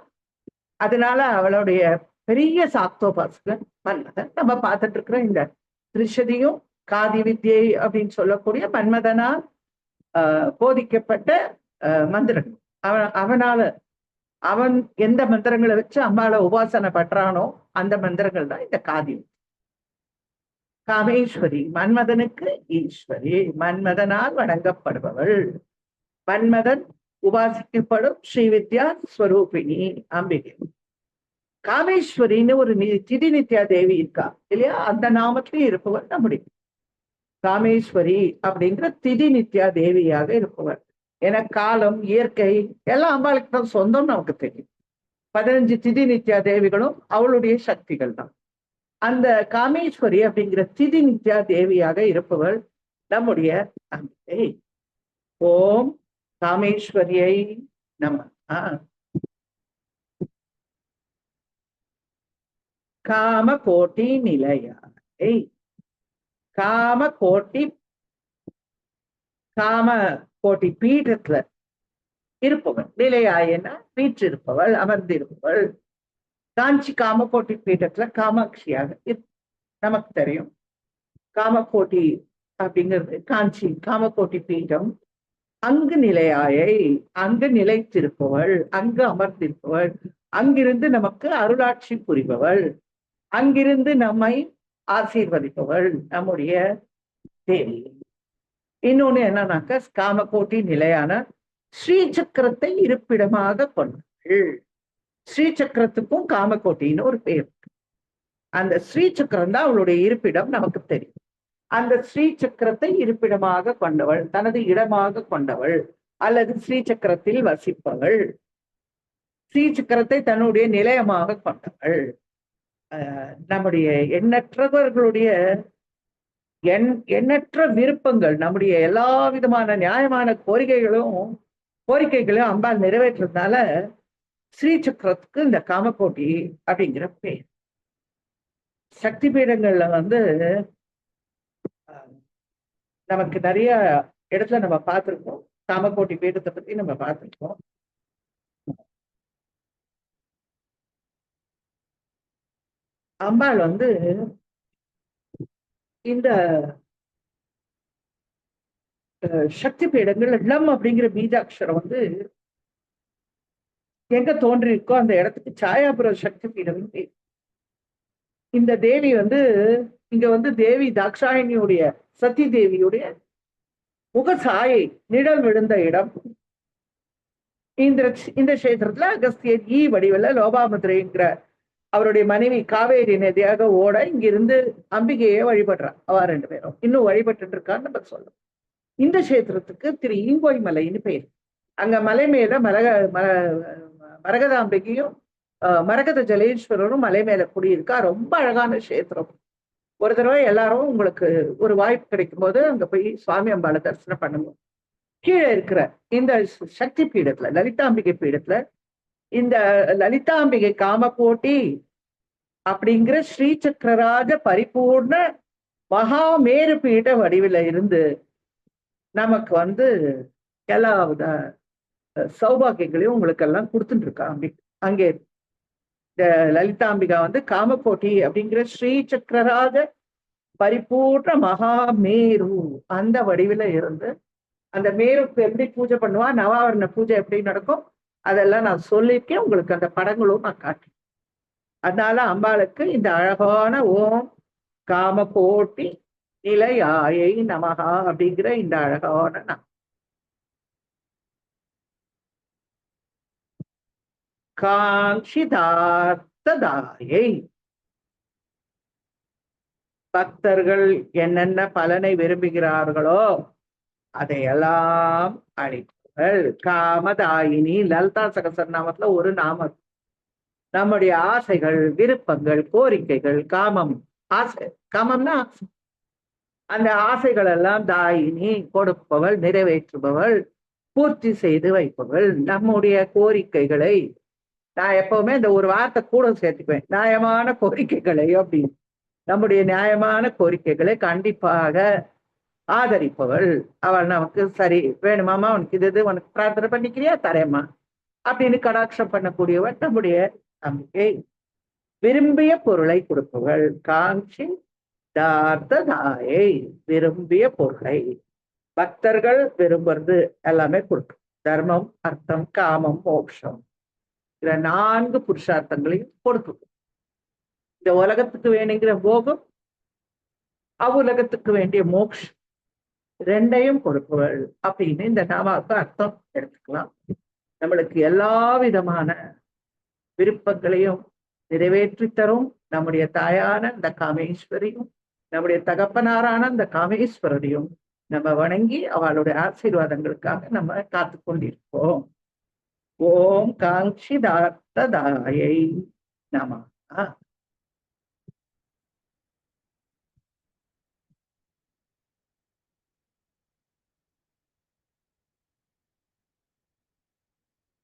அதனால அவளுடைய பெரிய சாக்தோபாசகன் மன்மதன். நம்ம பார்த்துட்டு இருக்கிற இந்த திரிஷதியும் காதி வித்யை அப்படின்னு சொல்லக்கூடிய மன்மதனால் போதிக்கப்பட்ட மந்திரங்கள். அவன் எந்த மந்திரங்களை வச்சு அம்பாளை உபாசனை பண்றானோ அந்த மந்திரங்கள் தான் இந்த காதி. காமேஸ்வரி, மன்மதனுக்கு ஈஸ்வரி, மன்மதனால் வணங்கப்படுபவள், மன்மதன் உபாசிக்கப்படும் ஸ்ரீவித்யா ஸ்வரூபிணி அம்பிகை. காமேஸ்வரின்னு ஒரு திதி நித்யா தேவி இருக்கா இல்லையா, அந்த நாமத்திலேயே இருப்பவர் நம்முடைய காமேஸ்வரி அப்படிங்கிற திதி நித்யா தேவியாக இருப்பவர். என காலம், இயற்கை எல்லாம் அம்பாளுக்கு தான் சொந்தம் நமக்கு தெரியும். 15 திதி நித்யா தேவிகளும் அவளுடைய சக்திகள் தான். அந்த காமேஸ்வரி அப்படிங்கிற திதி நித்யா தேவியாக இருப்பவள் நம்முடைய அம்பிகை. ஓம் காமேஸ்வரியை நம. காம கோட்டி நிலையாய், காம கோட்டி பீடத்துல இருப்பவள். நிலையாயனா வீற்றிருப்பவள், அமர்ந்திருப்பவள். காஞ்சி காமகோட்டி பீடத்துல காமாட்சியாக நமக்கு தெரியும். காமகோட்டி அப்படிங்கிறது காஞ்சி காமகோட்டி பீடம். அங்கு நிலையாயை, அங்கு நிலைத்திருப்பவள், அங்கு அமர்ந்திருப்பவள், அங்கிருந்து நமக்கு அருளாட்சி புரிபவள், அங்கிருந்து நம்மை ஆசீர்வதிப்பவள் நம்முடைய தேவி. இன்னொன்னு என்னன்னாக்க காமகோட்டி நிலையான ஸ்ரீ சக்கரத்தை இருப்பிடமாக கொண்டவள். ஸ்ரீ சக்கரத்துக்கும் காமகோட்டின்னு ஒரு பேர். அந்த ஸ்ரீ சக்கரம் தான் அவளுடைய இருப்பிடம் நமக்கு தெரியும். அந்த ஸ்ரீ சக்கரத்தை இருப்பிடமாக கொண்டவள், தனது இடமாக கொண்டவள் அல்லது ஸ்ரீ சக்கரத்தில் வசிப்பவள். ஸ்ரீசக்கரத்தை தன்னுடைய நிலையமாக கொண்டவள். நம்முடைய எண்ணற்றவர்களுடைய எண்ணற்ற விருப்பங்கள், நம்முடைய எல்லா விதமான நியாயமான கோரிக்கைகளையும் அம்பாள் நிறைவேற்றதுனால ஸ்ரீசக்கரத்துக்கு இந்த காமகோட்டி அப்படிங்கிற பேர். சக்தி பீடங்கள்ல நமக்கு நிறைய இடத்துல நம்ம பார்த்திருக்கோம். காமகோட்டி பீடத்தை பத்தி நம்ம பார்த்திருக்கோம். அம்பாள் இந்த சக்தி பீடங்கள் லம் அப்படிங்கிற பீஜாட்சரம் எங்க தோன்றிருக்கோ அந்த இடத்துக்கு சாயாபுர சக்தி பீடம். இந்த தேவி இங்க தேவி தாக்ஷாயணியுடைய சத்தி தேவியுடைய முகசாயை நிழல் விழுந்த இடம். இந்த கஷேத்திரத்துல அகஸ்தியர் வடிவில் லோபாமுத்ரைங்கிற அவருடைய மனைவி காவேரி நதியாக ஓட இங்கிருந்து அம்பிகையை வழிபடுறான். அவ 2 பேரும் இன்னும் வழிபட்டு இருக்கான்னு நம்ம சொல்லணும். இந்த கஷேத்திரத்துக்கு திரு ஈங்கோய் மலைன்னு பெயர். அங்க மலை மேல மரகதாம்பிகையும் மரகத ஜலேஸ்வரரும் மலை மேல குடியிருக்கா. ரொம்ப அழகான கஷேத்திரம். ஒரு தடவை எல்லாரும் உங்களுக்கு ஒரு வாய்ப்பு கிடைக்கும் போது அங்க போய் சுவாமி அம்பாளை தரிசனம் பண்ணுங்க. கீழே இருக்கிற இந்த சக்தி பீடத்துல, லலிதாம்பிகை பீடத்துல, இந்த லலிதாம்பிகை காமகோட்டி அப்படிங்கிற ஸ்ரீசக்கரராஜ பரிபூர்ண மகாமேரு பீட வடிவில இருந்து நமக்கு எல்லா வித சௌபாகியங்களையும் உங்களுக்கு எல்லாம் கொடுத்துட்டு இருக்கா. அங்கே இந்த லலிதாம்பிகா காமகோட்டி அப்படிங்கிற ஸ்ரீசக்கரராஜ பரிபூர்ண மகாமேரு அந்த வடிவில இருந்து அந்த மேருக்கு எப்படி பூஜை பண்ணுவா, நவாவரண பூஜை எப்படி நடக்கும் அதெல்லாம் நான் சொல்லியிருக்கேன். உங்களுக்கு அந்த படங்களும் நான் காட்டேன். அதனால அம்பாளுக்கு இந்த அழகான ஓம் காமகோட்டி நிலையாயை நமகா அப்படிங்கிற இந்த அழகான காஞ்சிதார்த்ததாயை. பக்தர்கள் என்னென்ன பலனை விரும்புகிறார்களோ அதையெல்லாம் அளிப்பவள் காமதாயினி. லலிதா சகஸ்ரநாமத்துல ஒரு நாமம். நம்முடைய ஆசைகள், விருப்பங்கள், கோரிக்கைகள், காமம், ஆசை, காமம்னா ஆசை. அந்த ஆசைகள் எல்லாம் தாயினி, கொடுப்பவள், நிறைவேற்றுபவள், பூர்த்தி செய்து வைப்பவள். நம்முடைய கோரிக்கைகளை நான் எப்பவுமே இந்த ஒரு வார்த்தை கூட சேர்த்துக்குவேன், நியாயமான கோரிக்கைகளை அப்படின்னு. நம்முடைய நியாயமான கோரிக்கைகளை கண்டிப்பாக ஆதரிப்பவள். அவள் நமக்கு சரி வேணுமாமா, உனக்கு இது உனக்கு பிரார்த்தனை பண்ணிக்கிறியா, தரேம்மா அப்படின்னு கடாட்சம் பண்ணக்கூடியவள் நம்முடைய நம்பிக்கை. விரும்பிய பொருளை கொடுப்பவள் காஞ்சி தார்த்ததாயை. விரும்பிய பொருளை பக்தர்கள் விரும்புறது எல்லாமே கொடுக்கும். தர்மம், அர்த்தம், காமம், மோட்சம், இந்த 4 புருஷார்த்தங்களையும் கொடுக்கும். இந்த உலகத்துக்கு வேணுங்கிற போகம், அவ்வுலகத்துக்கு வேண்டிய மோட்சம், 2ஐயும் கொடுப்பவள் அப்படின்னு இந்த நாமாவுக்கு அர்த்தம் எடுத்துக்கலாம். நம்மளுக்கு எல்லா விதமான விருப்பங்களையும் நிறைவேற்றி தரும் நம்முடைய தாயான இந்த காமேஸ்வரியும் நம்முடைய தகப்பனாரான இந்த காமேஸ்வரரையும் நம்ம வணங்கி அவளுடைய ஆசீர்வாதங்களுக்காக நம்ம காத்து கொண்டிருப்போம். ஓம் காஞ்சிதார்த்ததாயை நமஹ.